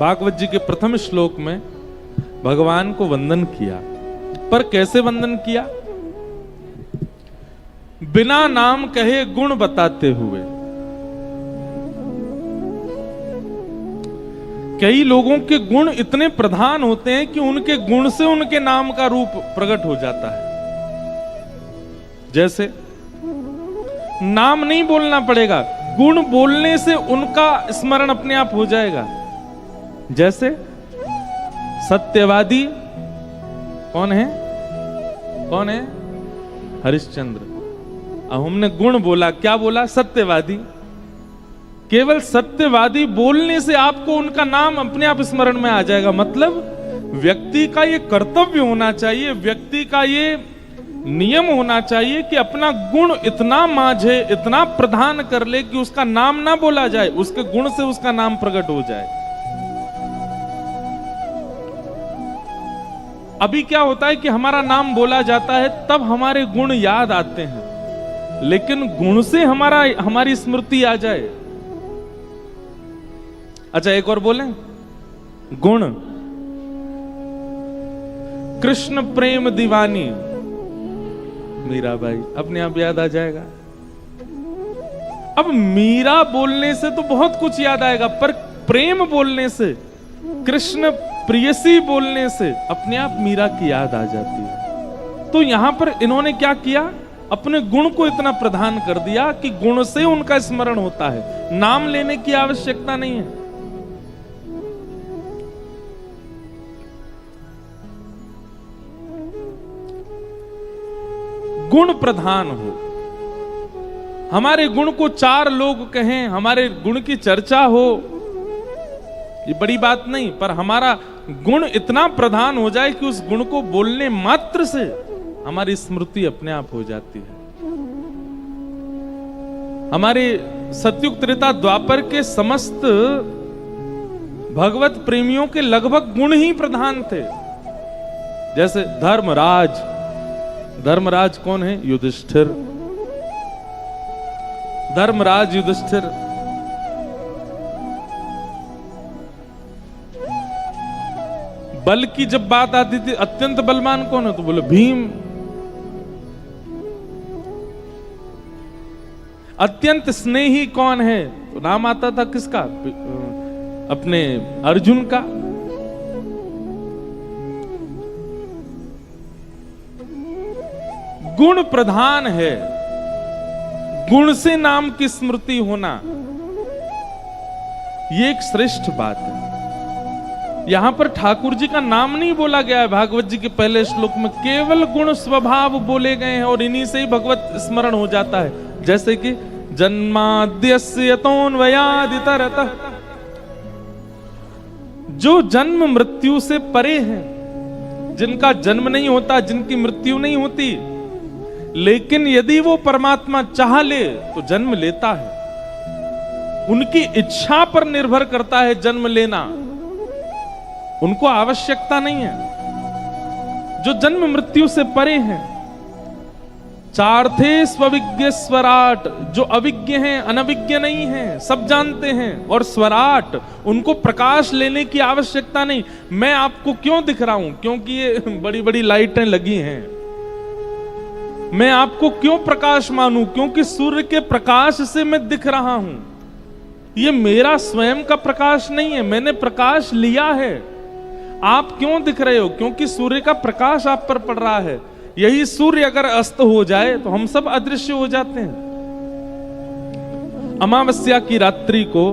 भागवत जी के प्रथम श्लोक में भगवान को वंदन किया, पर कैसे वंदन किया? बिना नाम कहे गुण बताते हुए। कई लोगों के गुण इतने प्रधान होते हैं कि उनके गुण से उनके नाम का रूप प्रकट हो जाता है। जैसे नाम नहीं बोलना पड़ेगा, गुण बोलने से उनका स्मरण अपने आप हो जाएगा। जैसे सत्यवादी कौन है? कौन है? हरिश्चंद्र। अब हमने गुण बोला, क्या बोला? सत्यवादी। केवल सत्यवादी बोलने से आपको उनका नाम अपने आप स्मरण में आ जाएगा। मतलब व्यक्ति का ये कर्तव्य होना चाहिए, व्यक्ति का ये नियम होना चाहिए कि अपना गुण इतना मांझे, इतना प्रधान कर ले कि उसका नाम ना बोला जाए, उसके गुण से उसका नाम प्रकट हो जाए। अभी क्या होता है कि हमारा नाम बोला जाता है तब हमारे गुण याद आते हैं, लेकिन गुण से हमारी स्मृति आ जाए। अच्छा, एक और बोलें, गुण। कृष्ण प्रेम दीवानी, मीराबाई, अपने आप याद आ जाएगा। अब मीरा बोलने से तो बहुत कुछ याद आएगा, पर प्रेम बोलने से, कृष्ण प्रियसी बोलने से अपने आप मीरा की याद आ जाती है। तो यहां पर इन्होंने क्या किया? अपने गुण को इतना प्रधान कर दिया कि गुण से उनका स्मरण होता है, नाम लेने की आवश्यकता नहीं है। गुण प्रधान हो, हमारे गुण को चार लोग कहें, हमारे गुण की चर्चा हो, ये बड़ी बात नहीं, पर हमारा गुण इतना प्रधान हो जाए कि उस गुण को बोलने मात्र से हमारी स्मृति अपने आप हो जाती है। हमारे सतयुग त्रेता द्वापर के समस्त भगवत प्रेमियों के लगभग गुण ही प्रधान थे। जैसे धर्मराज, धर्मराज कौन है? युधिष्ठिर। धर्मराज युधिष्ठिर। बल की जब बात आती थी, अत्यंत बलवान कौन है? तो बोले भीम। अत्यंत स्नेही कौन है? तो नाम आता था किसका? अपने अर्जुन का। गुण प्रधान है, गुण से नाम की स्मृति होना, ये एक श्रेष्ठ बात है। यहां पर ठाकुर जी का नाम नहीं बोला गया है। भागवत जी के पहले श्लोक में केवल गुण स्वभाव बोले गए हैं और इन्हीं से ही भगवत स्मरण हो जाता है। जैसे कि जन्माद्यस्य यतोऽन्वयादितरतः, जो जन्म मृत्यु से परे हैं, जिनका जन्म नहीं होता, जिनकी मृत्यु नहीं होती, लेकिन यदि वो परमात्मा चाह ले तो जन्म लेता है। उनकी इच्छा पर निर्भर करता है जन्म लेना, उनको आवश्यकता नहीं है। जो जन्म मृत्यु से परे हैं, चार्थे स्वविज्ञ स्वराट, जो अविज्ञ हैं, अनविज्ञ नहीं हैं, सब जानते हैं, और स्वराट, उनको प्रकाश लेने की आवश्यकता नहीं। मैं आपको क्यों दिख रहा हूं? क्योंकि ये बड़ी बड़ी लाइटें लगी हैं। मैं आपको क्यों प्रकाश मानूं? क्योंकि सूर्य के प्रकाश से मैं दिख रहा हूं। ये मेरा स्वयं का प्रकाश नहीं है, मैंने प्रकाश लिया है। आप क्यों दिख रहे हो? क्योंकि सूर्य का प्रकाश आप पर पड़ रहा है। यही सूर्य अगर अस्त हो जाए तो हम सब अदृश्य हो जाते हैं। अमावस्या की रात्रि को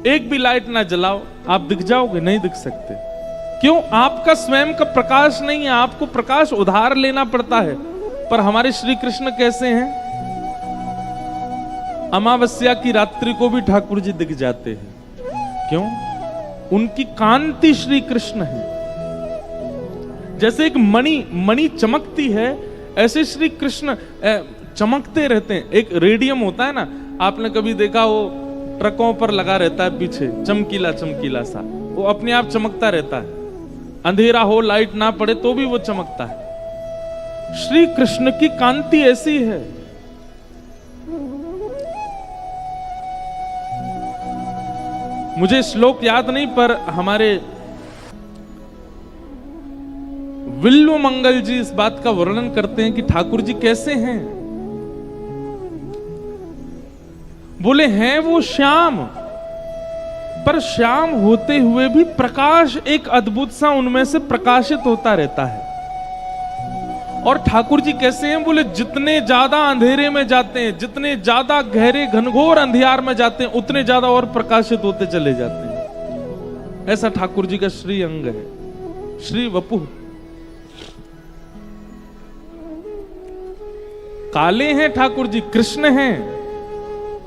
एक भी लाइट ना जलाओ, आप दिख जाओगे? नहीं दिख सकते। क्यों? आपका स्वयं का प्रकाश नहीं है, आपको प्रकाश उधार लेना पड़ता है। पर हमारे श्री कृष्ण कैसे हैं? अमावस्या की रात्रि को भी ठाकुर जी दिख जाते हैं। क्यों? उनकी कांति श्री कृष्ण है। जैसे एक मणि चमकती है, ऐसे श्री कृष्ण चमकते रहते हैं। एक रेडियम होता है ना, आपने कभी देखा, वो ट्रकों पर लगा रहता है पीछे, चमकीला चमकीला सा, वो अपने आप चमकता रहता है। अंधेरा हो, लाइट ना पड़े तो भी वो चमकता है। श्री कृष्ण की कांति ऐसी है। मुझे श्लोक याद नहीं, पर हमारे विल्व मंगल जी इस बात का वर्णन करते हैं कि ठाकुर जी कैसे हैं। बोले हैं वो श्याम, पर श्याम होते हुए भी प्रकाश एक अद्भुत सा उनमें से प्रकाशित होता रहता है। और ठाकुर जी कैसे हैं? बोले जितने ज्यादा अंधेरे में जाते हैं, जितने ज्यादा गहरे घनघोर अंधियार में जाते हैं, उतने ज्यादा और प्रकाशित होते चले जाते हैं। ऐसा ठाकुर जी का श्री अंग है, श्री वपुः। काले हैं ठाकुर जी, कृष्ण हैं,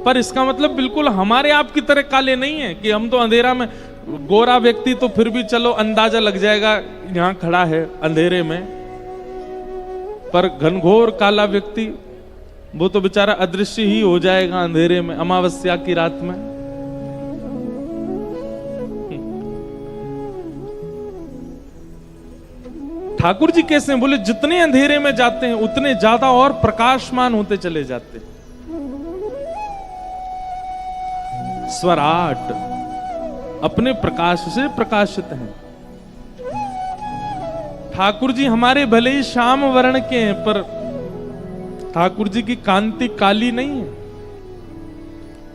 पर इसका मतलब बिल्कुल हमारे आप की तरह काले नहीं है कि हम तो अंधेरा में, गोरा व्यक्ति तो फिर भी चलो अंदाजा लग जाएगा यहां खड़ा है अंधेरे में, पर घनघोर काला व्यक्ति वो तो बेचारा अदृश्य ही हो जाएगा अंधेरे में, अमावस्या की रात में। ठाकुर जी कैसे हैं? बोले जितने अंधेरे में जाते हैं उतने ज्यादा और प्रकाशमान होते चले जाते हैं। स्वराट, अपने प्रकाश से प्रकाशित हैं। ठाकुर जी हमारे भले ही श्याम वर्ण के हैं, पर ठाकुर जी की कांति काली नहीं है,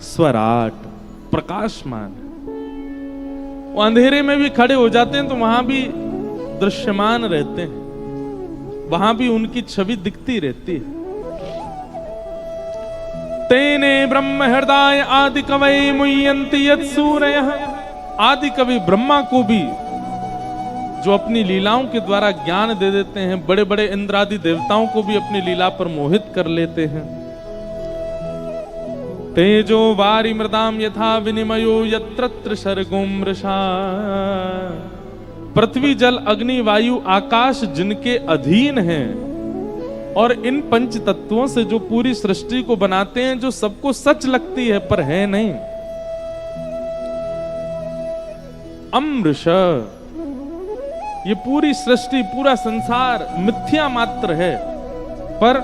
स्वराट, प्रकाशमान। वो अंधेरे में भी खड़े हो जाते हैं तो वहां भी दृश्यमान रहते हैं, वहां भी उनकी छवि दिखती रहती है। तेने ब्रह्म हृदय आदि कवि मुह्यन्ति यत् सूरयः। आदि कवि ब्रह्मा को भी जो अपनी लीलाओं के द्वारा ज्ञान दे देते हैं, बड़े बड़े इंद्रादि देवताओं को भी अपनी लीला पर मोहित कर लेते हैं। तेजो वारि मृदाम यथा विनिमयो यत्र सर्गो मृषा। पृथ्वी जल अग्नि वायु आकाश जिनके अधीन हैं, और इन पंच तत्वों से जो पूरी सृष्टि को बनाते हैं, जो सबको सच लगती है पर है नहीं। अमृष, ये पूरी सृष्टि पूरा संसार मिथ्या मात्र है, पर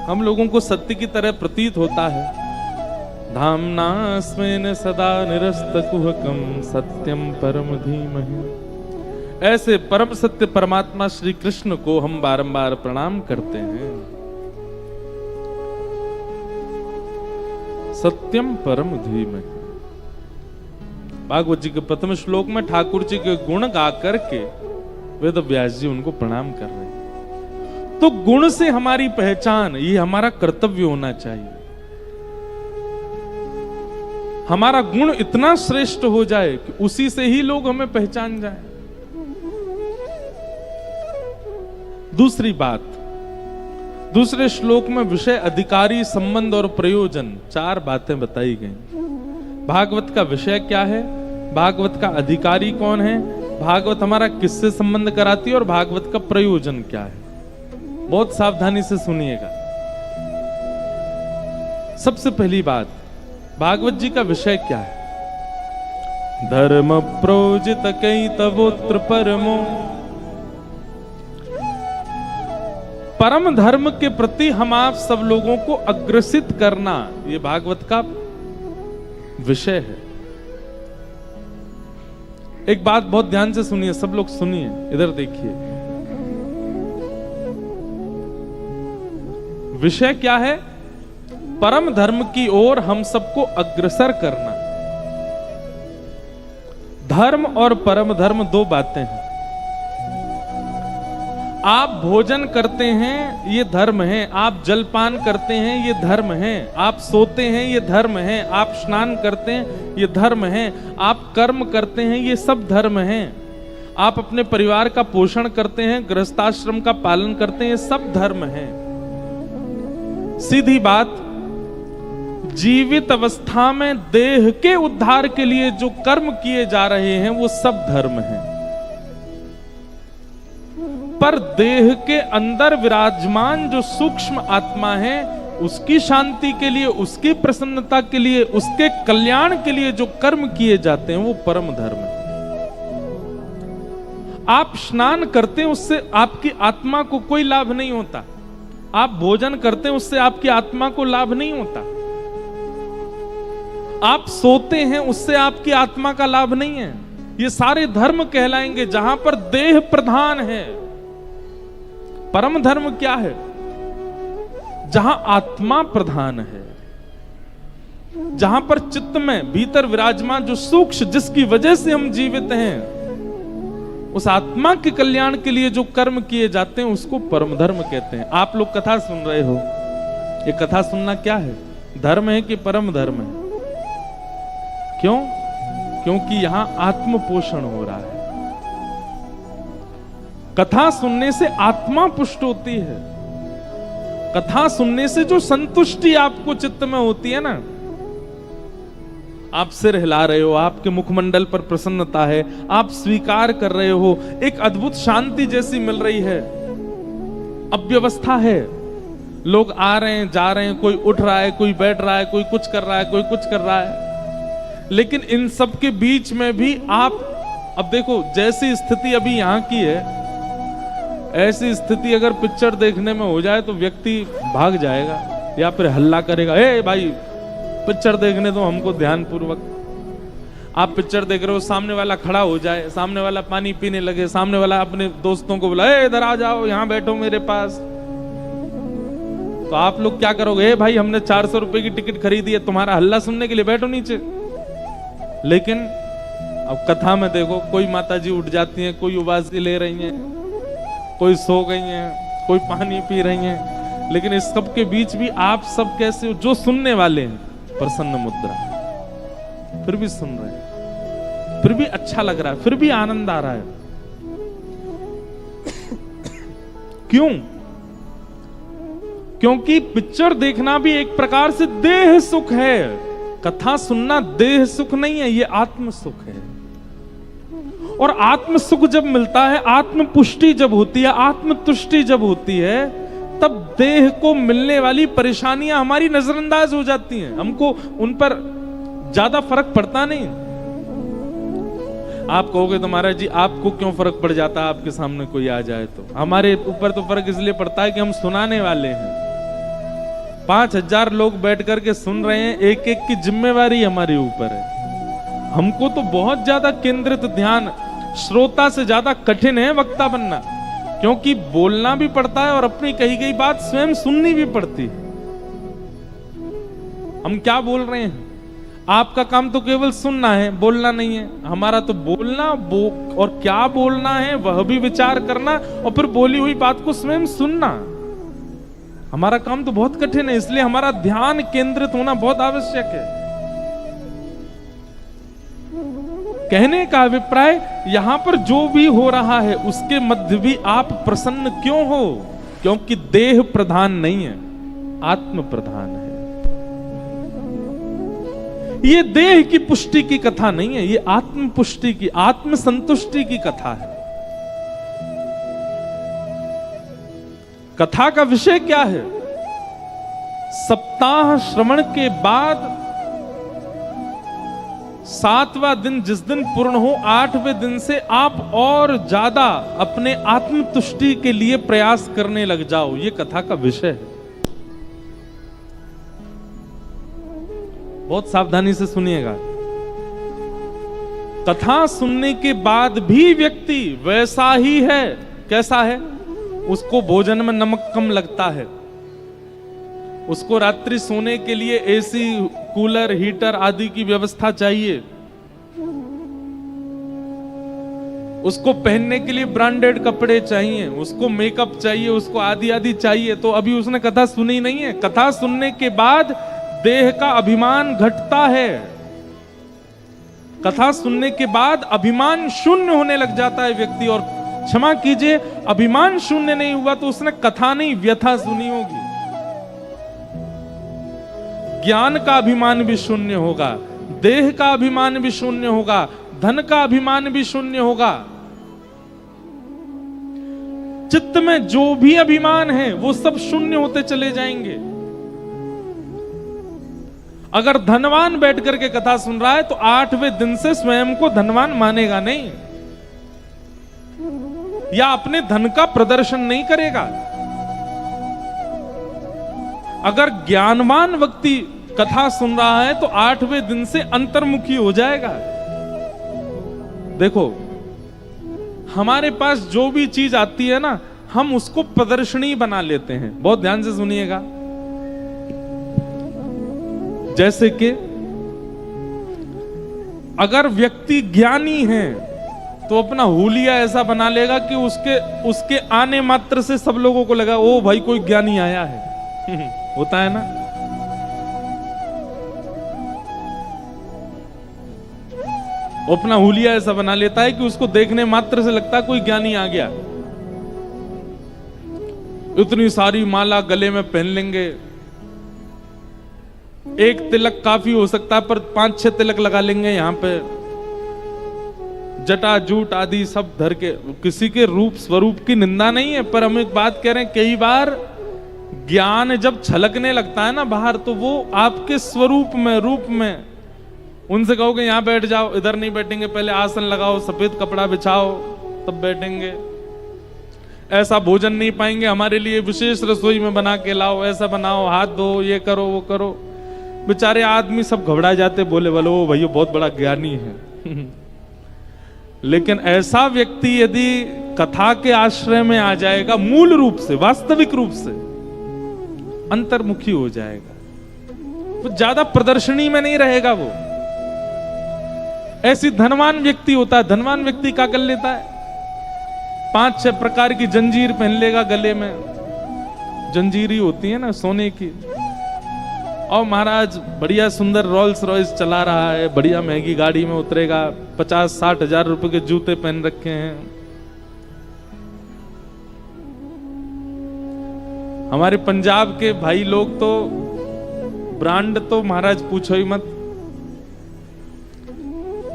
हम लोगों को सत्य की तरह प्रतीत होता है। धामना स्मेन सदा निरस्तकुहकम सत्यम परम धीमहि। ऐसे परम सत्य परमात्मा श्री कृष्ण को हम बारंबार प्रणाम करते हैं। सत्यम परम धीमहि। भागवत जी के प्रथम श्लोक में ठाकुर जी के गुण गा करके वेद व्यास जी उनको प्रणाम कर रहे हैं। तो गुण से हमारी पहचान, ये हमारा कर्तव्य होना चाहिए। हमारा गुण इतना श्रेष्ठ हो जाए कि उसी से ही लोग हमें पहचान जाए। दूसरी बात, दूसरे श्लोक में विषय, अधिकारी, संबंध और प्रयोजन, 4 बातें बताई गई। भागवत का विषय क्या है, भागवत का अधिकारी कौन है, भागवत हमारा किससे संबंध कराती है, और भागवत का प्रयोजन क्या है। बहुत सावधानी से सुनिएगा। सबसे पहली बात, भागवत जी का विषय क्या है। धर्म प्रोजित कई तवोत्र परमो। परम धर्म के प्रति हम आप सब लोगों को अग्रसित करना, ये भागवत का विषय है। एक बात बहुत ध्यान से सुनिए, सब लोग सुनिए, इधर देखिए। विषय क्या है? परम धर्म की ओर हम सबको अग्रसर करना। धर्म और परम धर्म 2 बातें हैं। आप भोजन करते हैं, ये धर्म है। आप जलपान करते हैं, ये धर्म है। आप सोते हैं, ये धर्म है। आप स्नान करते हैं, ये धर्म है। आप कर्म करते हैं, ये सब धर्म है। आप अपने परिवार का पोषण करते हैं, गृहस्थाश्रम का पालन करते हैं, ये सब धर्म है। सीधी बात, जीवित अवस्था में देह के उद्धार के लिए जो कर्म किए जा रहे हैं वो सब धर्म है। पर देह के अंदर विराजमान जो सूक्ष्म आत्मा है, उसकी शांति के लिए, उसकी प्रसन्नता के लिए, उसके कल्याण के लिए जो कर्म किए जाते हैं वो परम धर्म है। आप स्नान करते हैं, उससे आपकी आत्मा को कोई लाभ नहीं होता। आप भोजन करते हैं, उससे आपकी आत्मा को लाभ नहीं होता। आप सोते हैं उससे आपकी आत्मा का लाभ नहीं है। ये सारे धर्म कहलाएंगे जहां पर देह प्रधान है। परम धर्म क्या है? जहां आत्मा प्रधान है, जहां पर चित्त में भीतर विराजमान जो सूक्ष्म जिसकी वजह से हम जीवित हैं, उस आत्मा के कल्याण के लिए जो कर्म किए जाते हैं उसको परम धर्म कहते हैं। आप लोग कथा सुन रहे हो, ये कथा सुनना क्या है? धर्म है कि परम धर्म है? क्यों? क्योंकि यहां आत्म पोषण हो रहा है। कथा सुनने से आत्मा पुष्ट होती है। कथा सुनने से जो संतुष्टि आपको चित्त में होती है ना, आप सिर हिला रहे हो, आपके मुखमंडल पर प्रसन्नता है, आप स्वीकार कर रहे हो, एक अद्भुत शांति जैसी मिल रही है। अव्यवस्था है, लोग आ रहे हैं जा रहे हैं, कोई उठ रहा है, कोई बैठ रहा है, कोई कुछ कर रहा है, कोई कुछ कर रहा है, लेकिन इन सब के बीच में भी आप, अब देखो जैसी स्थिति अभी यहां की है, ऐसी स्थिति अगर पिक्चर देखने में हो जाए तो व्यक्ति भाग जाएगा या फिर हल्ला करेगा, ए भाई पिक्चर देखने दो हमको ध्यान पूर्वक। आप पिक्चर देख रहे हो, सामने वाला खड़ा हो जाए, सामने वाला पानी पीने लगे, सामने वाला अपने दोस्तों को बोला, ए इधर आ जाओ, यहां बैठो मेरे पास, तो आप लोग क्या करोगे? ए भाई हमने 400 रुपए की टिकट खरीदी है, तुम्हारा हल्ला सुनने के लिए, बैठो नीचे। लेकिन अब कथा में देखो, कोई माताजी उठ जाती हैं, कोई उबासी ले रही हैं, कोई सो गई हैं, कोई पानी पी रही हैं, लेकिन इस सब के बीच भी आप सब कैसे हो? जो सुनने वाले हैं प्रसन्न मुद्रा, फिर भी सुन रहे हैं, फिर भी अच्छा लग रहा है, फिर भी आनंद आ रहा है। क्यों? क्योंकि पिक्चर देखना भी एक प्रकार से देह सुख है। कथा सुनना देह सुख नहीं है, ये आत्म सुख है। और आत्म सुख जब मिलता है, आत्म पुष्टि जब होती है, आत्म तुष्टि जब होती है, तब देह को मिलने वाली परेशानियां हमारी नजरअंदाज हो जाती हैं। हमको उन पर ज्यादा फर्क पड़ता नहीं। आप कहोगे तो महाराज जी आपको क्यों फर्क पड़ जाता है आपके सामने कोई आ जाए तो? हमारे ऊपर तो फर्क इसलिए पड़ता है कि हम सुनाने वाले हैं। 5000 लोग बैठ करके सुन रहे हैं, एक एक की जिम्मेवारी हमारे ऊपर है। हमको तो बहुत ज्यादा केंद्रित ध्यान, श्रोता से ज्यादा कठिन है वक्ता बनना, क्योंकि बोलना भी पड़ता है और अपनी कही गई बात स्वयं सुननी भी पड़ती है। हम क्या बोल रहे हैं? आपका काम तो केवल सुनना है, बोलना नहीं है। हमारा तो बोलना और क्या बोलना है वह भी विचार करना, और फिर बोली हुई बात को स्वयं सुनना। हमारा काम तो बहुत कठिन है, इसलिए हमारा ध्यान केंद्रित होना बहुत आवश्यक है। कहने का अभिप्राय, यहां पर जो भी हो रहा है उसके मध्य भी आप प्रसन्न क्यों हो? क्योंकि देह प्रधान नहीं है, आत्म प्रधान है। ये देह की पुष्टि की कथा नहीं है, ये आत्म पुष्टि की, आत्म संतुष्टि की कथा है। कथा का विषय क्या है? सप्ताह श्रवण के बाद 7वां दिन जिस दिन पूर्ण हो, 8वें दिन से आप और ज्यादा अपने आत्म तुष्टि के लिए प्रयास करने लग जाओ। ये कथा का विषय है। बहुत सावधानी से सुनिएगा। कथा सुनने के बाद भी व्यक्ति वैसा ही है। कैसा है? उसको भोजन में नमक कम लगता है, उसको रात्रि सोने के लिए एसी, कूलर, हीटर आदि की व्यवस्था चाहिए, उसको पहनने के लिए ब्रांडेड कपड़े चाहिए, उसको मेकअप चाहिए, उसको आदि आदि चाहिए। तो अभी उसने कथा सुनी नहीं है। कथा सुनने के बाद देह का अभिमान घटता है। कथा सुनने के बाद अभिमान शून्य होने लग जाता है व्यक्ति। और क्षमा कीजिए, अभिमान शून्य नहीं हुआ तो उसने कथा नहीं, व्यथा सुनी होगी। ज्ञान का अभिमान भी शून्य होगा, देह का अभिमान भी शून्य होगा, धन का अभिमान भी शून्य होगा। चित्त में जो भी अभिमान है वो सब शून्य होते चले जाएंगे। अगर धनवान बैठ करके कथा सुन रहा है तो 8वें दिन से स्वयं को धनवान मानेगा नहीं, या अपने धन का प्रदर्शन नहीं करेगा। अगर ज्ञानवान व्यक्ति कथा सुन रहा है तो 8वें दिन से अंतर्मुखी हो जाएगा। देखो, हमारे पास जो भी चीज आती है ना, हम उसको प्रदर्शनी बना लेते हैं। बहुत ध्यान से सुनिएगा। जैसे कि अगर व्यक्ति ज्ञानी है तो अपना हुलिया ऐसा बना लेगा कि उसके आने मात्र से सब लोगों को लगा ओ भाई कोई ज्ञानी आया है। होता है ना। अपना हुलिया ऐसा बना लेता है कि उसको देखने मात्र से लगता है कोई ज्ञानी आ गया। इतनी सारी माला गले में पहन लेंगे, एक तिलक काफी हो सकता है पर 5-6 तिलक लगा लेंगे यहां पे, जटा जूट आदि सब धर के। किसी के रूप स्वरूप की निंदा नहीं है, पर हम एक बात कह रहे हैं, कई बार ज्ञान जब छलकने लगता है ना बाहर, तो वो आपके स्वरूप में, रूप में। उनसे कहोगे यहां बैठ जाओ, इधर नहीं बैठेंगे, पहले आसन लगाओ, सफेद कपड़ा बिछाओ, तब बैठेंगे। ऐसा भोजन नहीं पाएंगे, हमारे लिए विशेष रसोई में बना के लाओ, ऐसा बनाओ, हाथ धो, ये करो वो करो। बेचारे आदमी सब घबरा जाते, बोले बोलो भैया बहुत बड़ा ज्ञानी है। लेकिन ऐसा व्यक्ति यदि कथा के आश्रय में आ जाएगा, मूल रूप से, वास्तविक रूप से अंतर्मुखी हो जाएगा। वो ज्यादा प्रदर्शनी में नहीं रहेगा। वो ऐसी धनवान व्यक्ति होता है, धनवान व्यक्ति क्या कर लेता है, 5-6 प्रकार की जंजीर पहन लेगा गले में। जंजीरी होती है ना सोने की। और महाराज बढ़िया सुंदर रोल्स रॉयस चला रहा है, बढ़िया महंगी गाड़ी में उतरेगा, 50-60 हजार रुपए के जूते पहन रखे हैं। हमारे पंजाब के भाई लोग तो ब्रांड तो महाराज पूछो ही मत।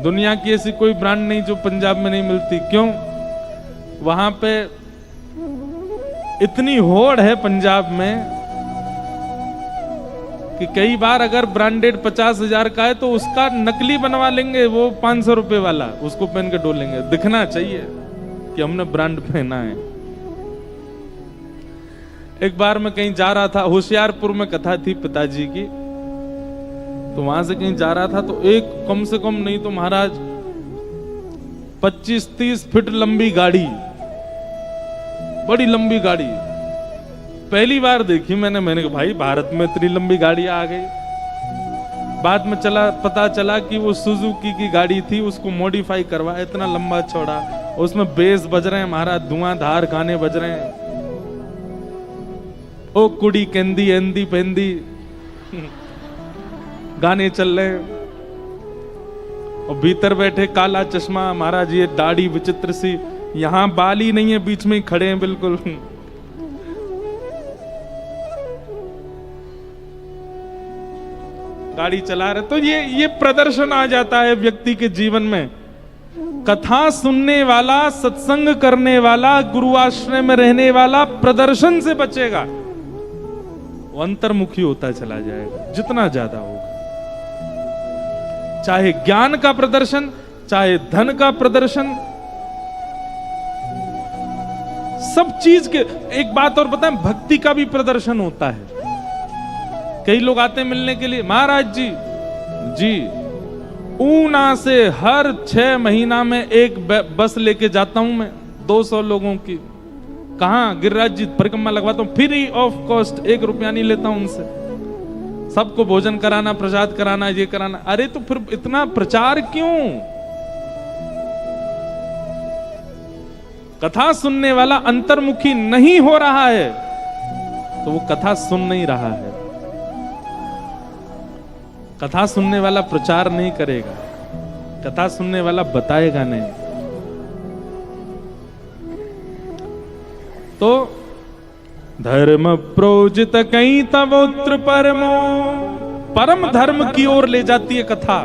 दुनिया की ऐसी कोई ब्रांड नहीं जो पंजाब में नहीं मिलती। क्यों? वहां पे इतनी होड़ है पंजाब में कि कई बार अगर ब्रांडेड 50,000 का है तो उसका नकली बनवा लेंगे, वो 500 रुपए वाला, उसको पहन के डोलेंगे। दिखना चाहिए कि हमने ब्रांड पहना है। एक बार मैं कहीं जा रहा था, होशियारपुर में कथा थी पिताजी की, तो वहां से कहीं जा रहा था तो एक कम से कम नहीं तो महाराज 25-30 फीट लंबी गाड़ी, बड़ी लंबी गाड़ी पहली बार देखी मैंने कहा भाई भारत में इतनी लंबी गाड़ी आ गई। बाद में पता चला कि वो सुजुकी की गाड़ी थी, उसको मॉडिफाई करवा, इतना लंबा चौड़ा, उसमें बेस बज रहे हैं महाराज, धुआंधार गाने बज रहे हैं, ओ कुड़ी केंदी एंदी पेंदी गाने चल रहे हैं। और भीतर बैठे काला चश्मा महाराज, ये दाढ़ी विचित्र सी, यहां बाल ही नहीं है, बीच में ही खड़े हैं बिल्कुल। गाड़ी चला रहे। तो ये प्रदर्शन आ जाता है व्यक्ति के जीवन में। कथा सुनने वाला, सत्संग करने वाला, गुरु आश्रय में रहने वाला प्रदर्शन से बचेगा, वो अंतर्मुखी होता चला जाएगा जितना ज्यादा होगा। चाहे ज्ञान का प्रदर्शन, चाहे धन का प्रदर्शन, सब चीज के। एक बात और बताएं, भक्ति का भी प्रदर्शन होता है। कई लोग आते हैं मिलने के लिए, महाराज जी ऊना से हर 6 महीना में एक बस लेके जाता हूं मैं 200 लोगों की। कहां? गिरिराज जी परिक्रमा लगवाता हूं, फ्री ऑफ कॉस्ट, 1 रुपया नहीं लेता हूं उनसे। सबको भोजन कराना, प्रसाद कराना, ये कराना। अरे तो फिर इतना प्रचार क्यों? कथा सुनने वाला अंतर्मुखी नहीं हो रहा है तो वो कथा सुन नहीं रहा है। कथा सुनने वाला प्रचार नहीं करेगा, कथा सुनने वाला बताएगा नहीं। तो धर्म प्रोजित कहीं तवोत्र परमो, परम धर्म की ओर ले जाती है कथा।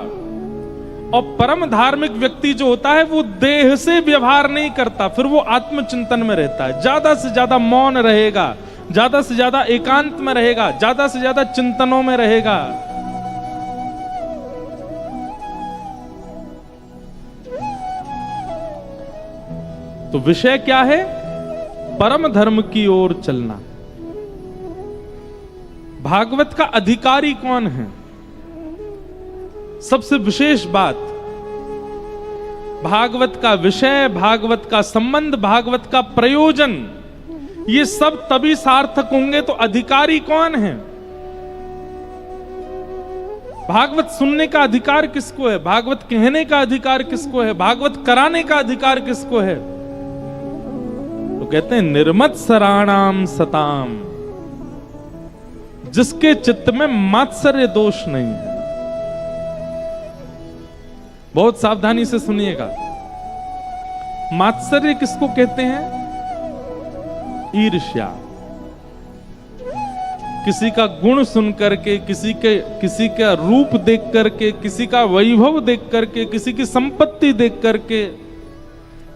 और परम धार्मिक व्यक्ति जो होता है वो देह से व्यवहार नहीं करता, फिर वो आत्मचिंतन में रहता है, ज्यादा से ज्यादा मौन रहेगा, ज्यादा से ज्यादा एकांत में रहेगा, ज्यादा से ज्यादा चिंतनों में रहेगा। तो विषय क्या है? परम धर्म की ओर चलना। भागवत का अधिकारी कौन है? सबसे विशेष बात, भागवत का विषय, भागवत का संबंध, भागवत का प्रयोजन, ये सब तभी सार्थक होंगे तो अधिकारी कौन है? भागवत सुनने का अधिकार किसको है? भागवत कहने का अधिकार किसको है? भागवत कराने का अधिकार किसको है? तो कहते हैं निर्मत्सराणाम सताम, जिसके चित्त में मात्सर्य दोष नहीं है। बहुत सावधानी से सुनिएगा, मात्सर्य किसको कहते हैं? ईर्ष्या। किसी का गुण सुन करके, किसी का रूप देख करके, किसी का वैभव देख करके, किसी की संपत्ति देख करके,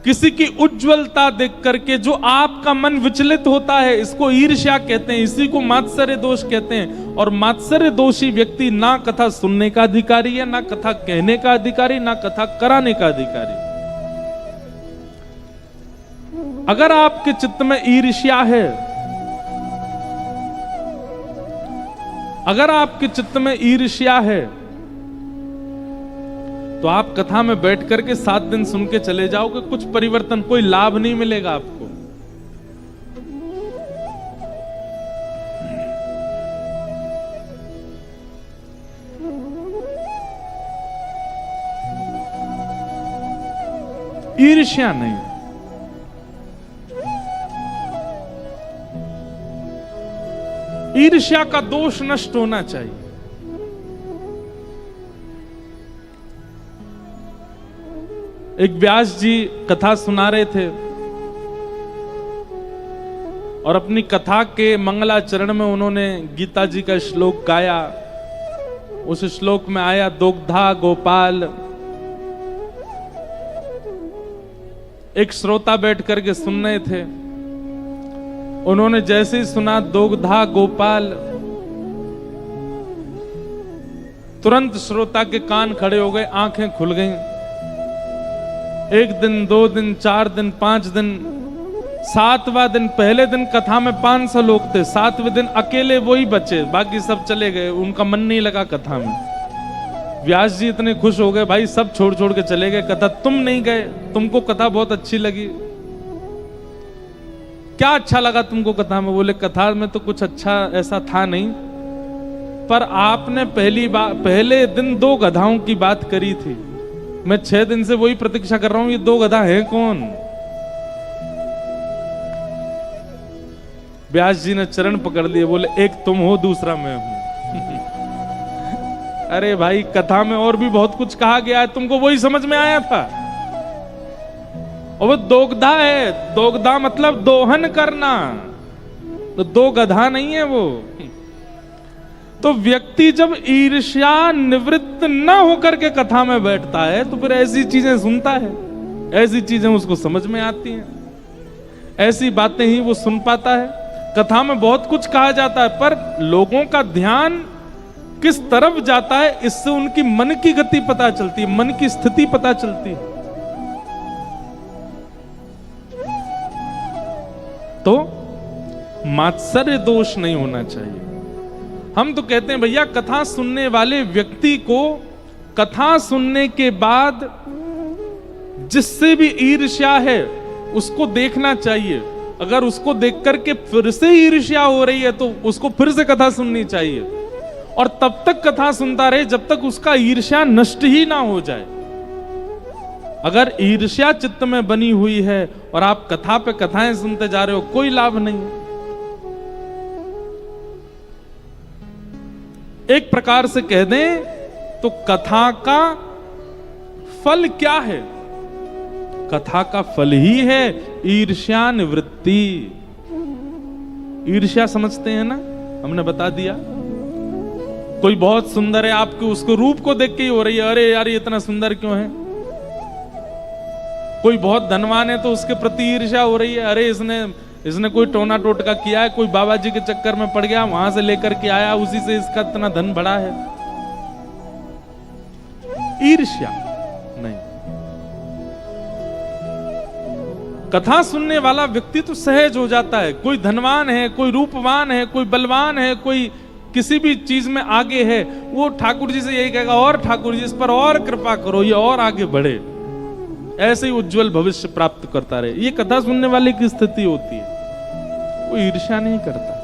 किसी की उज्जवलता देख करके जो आपका मन विचलित होता है, इसको ईर्ष्या कहते हैं, इसी को मात्सर्य दोष कहते हैं। और मात्सर्य दोषी व्यक्ति ना कथा सुनने का अधिकारी है, ना कथा कहने का अधिकारी, ना कथा कराने का अधिकारी। अगर आपके चित्त में ईर्ष्या है, अगर आपके चित्त में ईर्ष्या है, तो आप कथा में बैठ करके 7 दिन सुन के चले जाओगे, कुछ परिवर्तन, कोई लाभ नहीं मिलेगा आपको। ईर्ष्या नहीं, ईर्ष्या का दोष नष्ट होना चाहिए। एक व्यास जी कथा सुना रहे थे और अपनी कथा के मंगलाचरण में उन्होंने गीता जी का श्लोक गाया। उस श्लोक में आया दोग्धा गोपाल। एक श्रोता बैठ करके सुन रहे थे, उन्होंने जैसे ही सुना दोग्धा गोपाल, तुरंत श्रोता के कान खड़े हो गए, आंखें खुल गईं। 1 दिन, 2 दिन, 4 दिन, 5 दिन, 7वां दिन, पहले दिन कथा में 500 लोग थे, 7वें दिन अकेले वही बचे, बाकी सब चले गए, उनका मन नहीं लगा कथा में। व्यास जी इतने खुश हो गए, भाई सब छोड़ छोड़ के चले गए कथा, तुम नहीं गए, तुमको कथा बहुत अच्छी लगी। क्या अच्छा लगा तुमको कथा में? बोले कथा में तो कुछ अच्छा ऐसा था नहीं, पर आपने पहले दिन 2 गधाओं की बात करी थी, मैं 6 दिन से वही प्रतीक्षा कर रहा हूं, ये 2 गधा हैं कौन? व्यास जी ने चरण पकड़ लिए, बोले एक तुम हो, दूसरा मैं हूं। अरे भाई, कथा में और भी बहुत कुछ कहा गया है, तुमको वही समझ में आया था। और वो दोग्धा है, दोग्धा मतलब दोहन करना, तो 2 गधा नहीं है वो। तो व्यक्ति जब ईर्ष्या निवृत्त न होकर के कथा में बैठता है, तो फिर ऐसी चीजें सुनता है, ऐसी चीजें उसको समझ में आती हैं, ऐसी बातें ही वो सुन पाता है। कथा में बहुत कुछ कहा जाता है, पर लोगों का ध्यान किस तरफ जाता है, इससे उनकी मन की गति पता चलती है, मन की स्थिति पता चलती है। तो मात्सर्य दोष नहीं होना चाहिए। हम तो कहते हैं भैया, कथा सुनने वाले व्यक्ति को कथा सुनने के बाद जिससे भी ईर्ष्या है उसको देखना चाहिए। अगर उसको देख करके फिर से ईर्ष्या हो रही है तो उसको फिर से कथा सुननी चाहिए, और तब तक कथा सुनता रहे जब तक उसका ईर्ष्या नष्ट ही ना हो जाए। अगर ईर्ष्या चित्त में बनी हुई है और आप कथा पे कथाएं सुनते जा रहे हो, कोई लाभ नहीं है। एक प्रकार से कह दें तो कथा का फल क्या है? कथा का फल ही है ईर्ष्या निवृत्ति। ईर्ष्या समझते हैं ना, हमने बता दिया। कोई बहुत सुंदर है, आपके उसको रूप को देख के ही हो रही है, अरे यार ये इतना सुंदर क्यों है। कोई बहुत धनवान है तो उसके प्रति ईर्ष्या हो रही है, अरे इसने कोई टोना टोटका किया है, कोई बाबा जी के चक्कर में पड़ गया, वहां से लेकर के आया, उसी से इसका इतना धन बढ़ा है। ईर्ष्या नहीं। कथा सुनने वाला व्यक्ति तो सहज हो जाता है। कोई धनवान है, कोई रूपवान है, कोई बलवान है, कोई किसी भी चीज में आगे है, वो ठाकुर जी से यही कहेगा, और ठाकुर जी इस पर और कृपा करो, ये और आगे बढ़े, ऐसे ही उज्जवल भविष्य प्राप्त करता रहे। ये कथा सुनने वाले की स्थिति होती है, वो ईर्ष्या नहीं करता।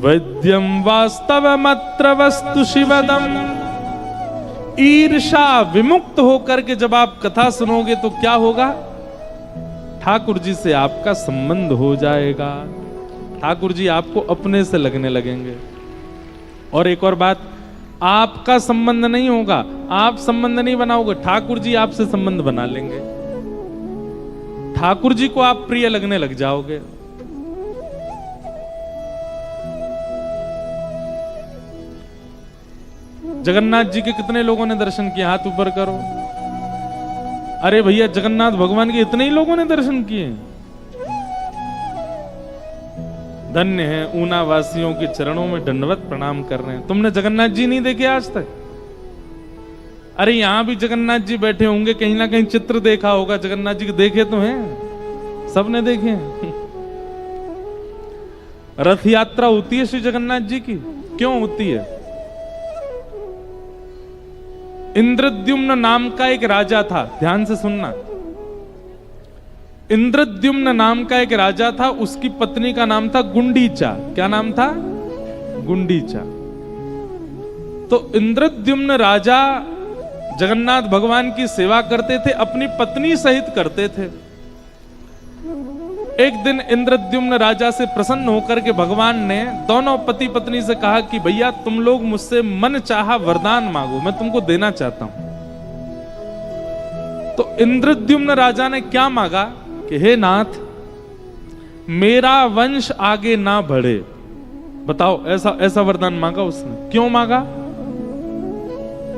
वैद्यम वास्तवमत्र वस्तु शिवदम, ईर्षा विमुक्त होकर के जब आप कथा सुनोगे तो क्या होगा? ठाकुर जी से आपका संबंध हो जाएगा, ठाकुर जी आपको अपने से लगने लगेंगे। और एक और बात, आपका संबंध नहीं होगा, आप संबंध नहीं बनाओगे, ठाकुर जी आपसे संबंध बना लेंगे, ठाकुर जी को आप प्रिय लगने लग जाओगे। जगन्नाथ जी के कितने लोगों ने दर्शन किए? हाथ ऊपर करो। अरे भैया, जगन्नाथ भगवान के इतने ही लोगों ने दर्शन किए। धन्य है, ऊना वासियों के चरणों में दंडवत प्रणाम कर रहे हैं। तुमने जगन्नाथ जी नहीं देखे आज तक? अरे यहां भी जगन्नाथ जी बैठे होंगे, कहीं ना कहीं चित्र देखा होगा जगन्नाथ जी के, देखे तो हैं, सबने देखे हैं। रथ यात्रा होती है श्री जगन्नाथ जी की, क्यों होती है? इंद्रद्युम्न नाम का एक राजा था, ध्यान से सुनना। इंद्रद्युम्न नाम का एक राजा था, उसकी पत्नी का नाम था गुंडीचा। क्या नाम था? गुंडीचा। तो इंद्रद्युम्न राजा जगन्नाथ भगवान की सेवा करते थे, अपनी पत्नी सहित करते थे। एक दिन इंद्रद्युम्न राजा से प्रसन्न होकर के भगवान ने दोनों पति पत्नी से कहा कि भैया तुम लोग मुझसे मन चाहा वरदान मांगो, मैं तुमको देना चाहता हूं। तो इंद्रद्युम्न राजा ने क्या मांगा कि हे नाथ, मेरा वंश आगे ना बढ़े। बताओ, ऐसा वरदान मांगा उसने। क्यों मांगा?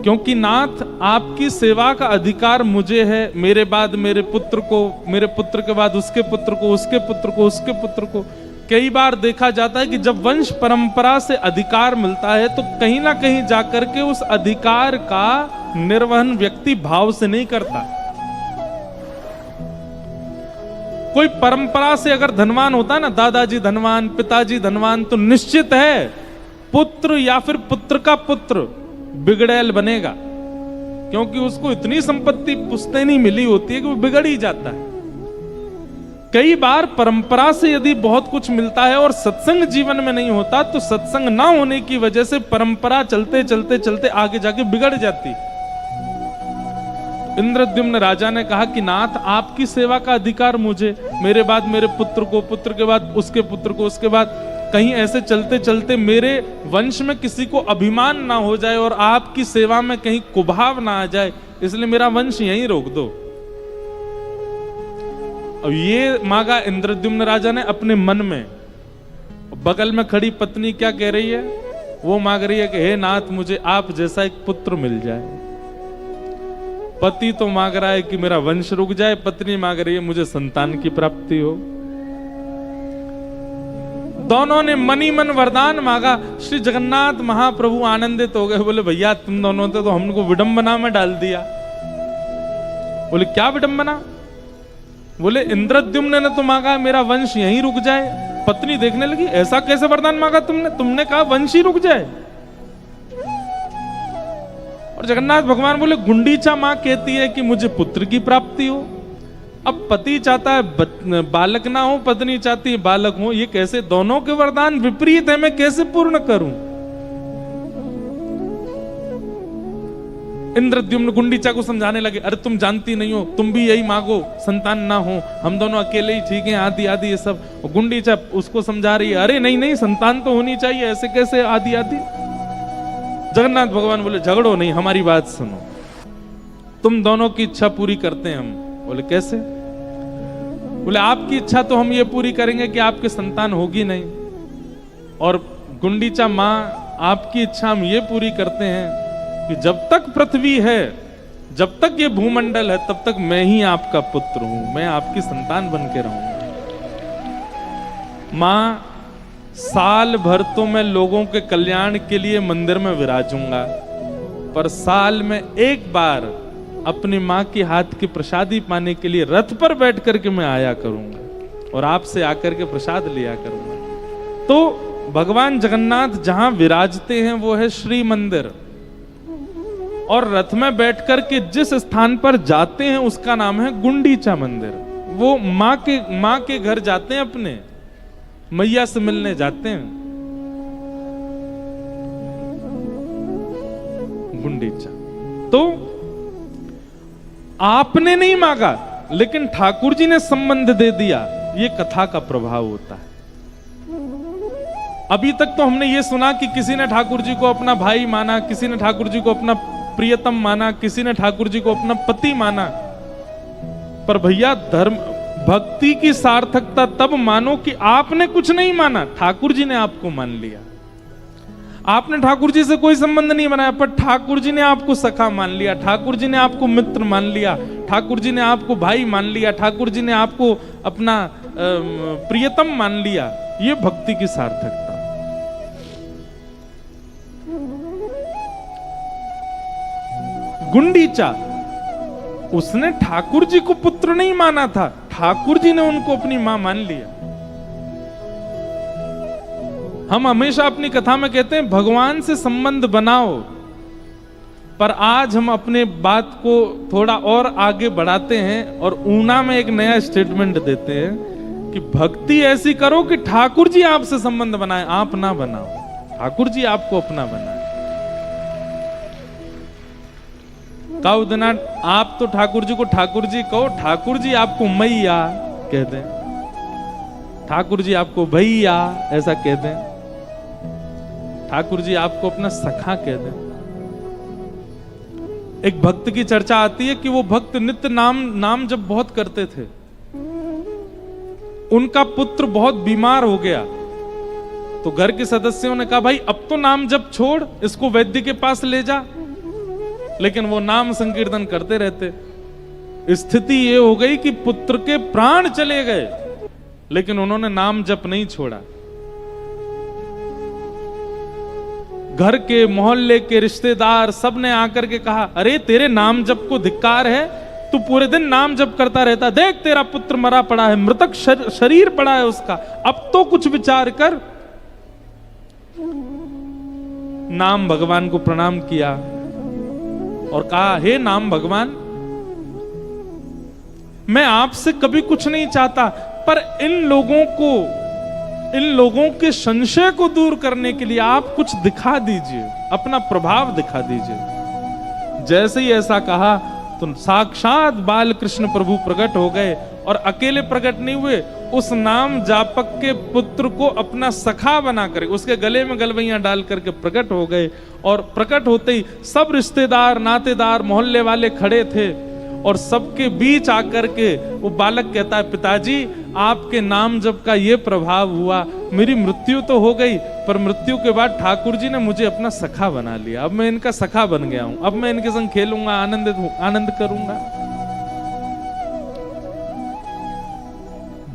क्योंकि नाथ, आपकी सेवा का अधिकार मुझे है, मेरे बाद मेरे पुत्र को, मेरे पुत्र के बाद उसके पुत्र को, उसके पुत्र को, उसके पुत्र को। कई बार देखा जाता है कि जब वंश परंपरा से अधिकार मिलता है तो कहीं ना कहीं जाकर के उस अधिकार का निर्वहन व्यक्ति भाव से नहीं करता। कोई परंपरा से अगर धनवान होता है ना, दादाजी धनवान, पिताजी धनवान, तो निश्चित है पुत्र या फिर पुत्र का पुत्र बिगड़ैल बनेगा, क्योंकि उसको इतनी संपत्ति पुश्तैनी मिली होती है कि वो बिगड़ ही जाता है। कई बार परंपरा से यदि बहुत कुछ मिलता है और सत्संग जीवन में नहीं होता, तो सत्संग ना होने की वजह से परंपरा चलते चलते चलते आगे जाके बिगड़ जाती। इंद्रद्युम्न राजा ने कहा कि नाथ, आपकी सेवा का अधिकार मुझे, मेरे बाद मेरे पुत्र को, पुत्र के बाद उसके पुत्र को, उसके बाद, कहीं ऐसे चलते चलते मेरे वंश में किसी को अभिमान ना हो जाए और आपकी सेवा में कहीं कुभाव ना आ जाए, इसलिए मेरा वंश यहीं रोक दो। अब ये मांगा इंद्रद्युम्न राजा ने अपने मन में। बगल में खड़ी पत्नी क्या कह रही है? वो मांग रही है कि हे नाथ, मुझे आप जैसा एक पुत्र मिल जाए। पति तो मांग रहा है कि मेरा वंश रुक जाए, पत्नी मांग रही है मुझे संतान की प्राप्ति हो। दोनों ने मनी मन वरदान मांगा। श्री जगन्नाथ महाप्रभु आनंदित हो गए, बोले भैया तुम दोनों ने तो हमको विडंबना में डाल दिया। बोले क्या विडंबना? बोले इंद्रद्युम्न ने तो मांगा मेरा वंश यहीं रुक जाए। पत्नी देखने लगी, ऐसा कैसे वरदान मांगा तुमने? तुमने कहा वंश ही रुक जाए। और जगन्नाथ भगवान बोले गुंडीचा मां कहती है कि मुझे पुत्र की प्राप्ति हो। अब पति चाहता है बालक ना हो, पत्नी चाहती है बालक हो, ये कैसे? दोनों के वरदान विपरीत है, मैं कैसे पूर्ण करूं? इंद्रद्युम्न गुंडीचा को समझाने लगे, अरे तुम जानती नहीं हो, तुम भी यही मांगो, संतान ना हो, हम दोनों अकेले ही ठीक हैं, आदि आदि ये सब। गुंडीचा उसको समझा रही है, अरे नहीं नहीं, संतान तो होनी चाहिए, ऐसे कैसे आदि आदि। जगन्नाथ भगवान बोले झगड़ो नहीं, हमारी बात सुनो, तुम दोनों की इच्छा पूरी करते हैं हम। बोले कैसे? बोले आपकी इच्छा तो हम ये पूरी करेंगे कि आपके संतान होगी नहीं, और गुंडीचा मां आपकी इच्छा हम ये पूरी करते हैं कि जब तक पृथ्वी है, जब तक ये भूमंडल है, तब तक मैं ही आपका पुत्र हूं, मैं आपकी संतान बन के रहूंगा। मां, साल भर तो मैं लोगों के कल्याण के लिए मंदिर में विराजूंगा, पर साल में एक बार अपनी मां के हाथ की प्रसादी पाने के लिए रथ पर बैठ करके मैं आया करूंगा और आपसे आकर के प्रसाद लिया करूंगा। तो भगवान जगन्नाथ जहां विराजते हैं वो है श्री मंदिर, और रथ में बैठकर के जिस स्थान पर जाते हैं उसका नाम है गुंडीचा मंदिर। वो माँ के घर जाते हैं, अपने मैया से मिलने जाते हैं, गुंडीचा। तो आपने नहीं मांगा लेकिन ठाकुर जी ने संबंध दे दिया, ये कथा का प्रभाव होता है। अभी तक तो हमने ये सुना कि किसी ने ठाकुर जी को अपना भाई माना, किसी ने ठाकुर जी को अपना प्रियतम माना, किसी ने ठाकुर जी को अपना पति माना। पर भैया धर्म भक्ति की सार्थकता तब मानो कि आपने कुछ नहीं माना, ठाकुर जी ने आपको मान लिया। आपने ठाकुर जी से कोई संबंध नहीं बनाया, पर ठाकुर जी ने आपको सखा मान लिया, ठाकुर जी ने आपको मित्र मान लिया, ठाकुर जी ने आपको भाई मान लिया, ठाकुर जी ने आपको अपना प्रियतम मान लिया। ये भक्ति की सार्थकता। गुंडीचा, उसने ठाकुर जी को पुत्र नहीं माना था, ठाकुर जी ने उनको अपनी मां मान लिया। हम हमेशा अपनी कथा में कहते हैं भगवान से संबंध बनाओ, पर आज हम अपने बात को थोड़ा और आगे बढ़ाते हैं और ऊना में एक नया स्टेटमेंट देते हैं कि भक्ति ऐसी करो कि ठाकुर जी आपसे संबंध बनाए, आप ना बनाओ, ठाकुर जी आपको अपना बनाए। काउदनाथ, आप तो ठाकुर जी को ठाकुर जी कहो, ठाकुर जी आपको मैया कहते हैं, ठाकुर जी आपको भैया ऐसा कहते हैं, ठाकुर जी आपको अपना सखा कहते हैं। एक भक्त की चर्चा आती है कि वो भक्त नित्य नाम जब बहुत करते थे, उनका पुत्र बहुत बीमार हो गया, तो घर के सदस्यों ने कहा भाई अब तो नाम जब छोड़, इसको वैद्य के पास ले जा। लेकिन वो नाम संकीर्तन करते रहते। स्थिति ये हो गई कि पुत्र के प्राण चले गए, लेकिन उन्होंने नाम जप नहीं छोड़ा। घर के मोहल्ले के रिश्तेदार सब ने आकर के कहा, अरे तेरे नाम जप को धिक्कार है, तू पूरे दिन नाम जप करता रहता, देख तेरा पुत्र मरा पड़ा है, मृतक शरीर पड़ा है उसका, अब तो कुछ विचार कर। नाम भगवान को प्रणाम किया और कहा, हे नाम भगवान, मैं आपसे कभी कुछ नहीं चाहता, पर इन लोगों के संशय को दूर करने के लिए आप कुछ दिखा दीजिए, अपना प्रभाव दिखा दीजिए। जैसे ही ऐसा कहा तो साक्षात बाल कृष्ण प्रभु प्रकट हो गए, और अकेले प्रकट नहीं हुए, उस नाम जापक के पुत्र को अपना सखा बनाकर उसके गले में गलवैयां डाल करके प्रकट हो गए। और प्रकट होते ही सब रिश्तेदार, नातेदार, मोहल्ले वाले खड़े थे, और सबके बीच आकर के वो बालक कहता है, पिताजी आपके नाम जप का ये प्रभाव हुआ, मेरी मृत्यु तो हो गई, पर मृत्यु के बाद ठाकुर जी ने मुझे अपना सखा बना लिया, अब मैं इनका सखा बन गया हूं, अब मैं इनके संग खेलूंगा, आनंद करूंगा।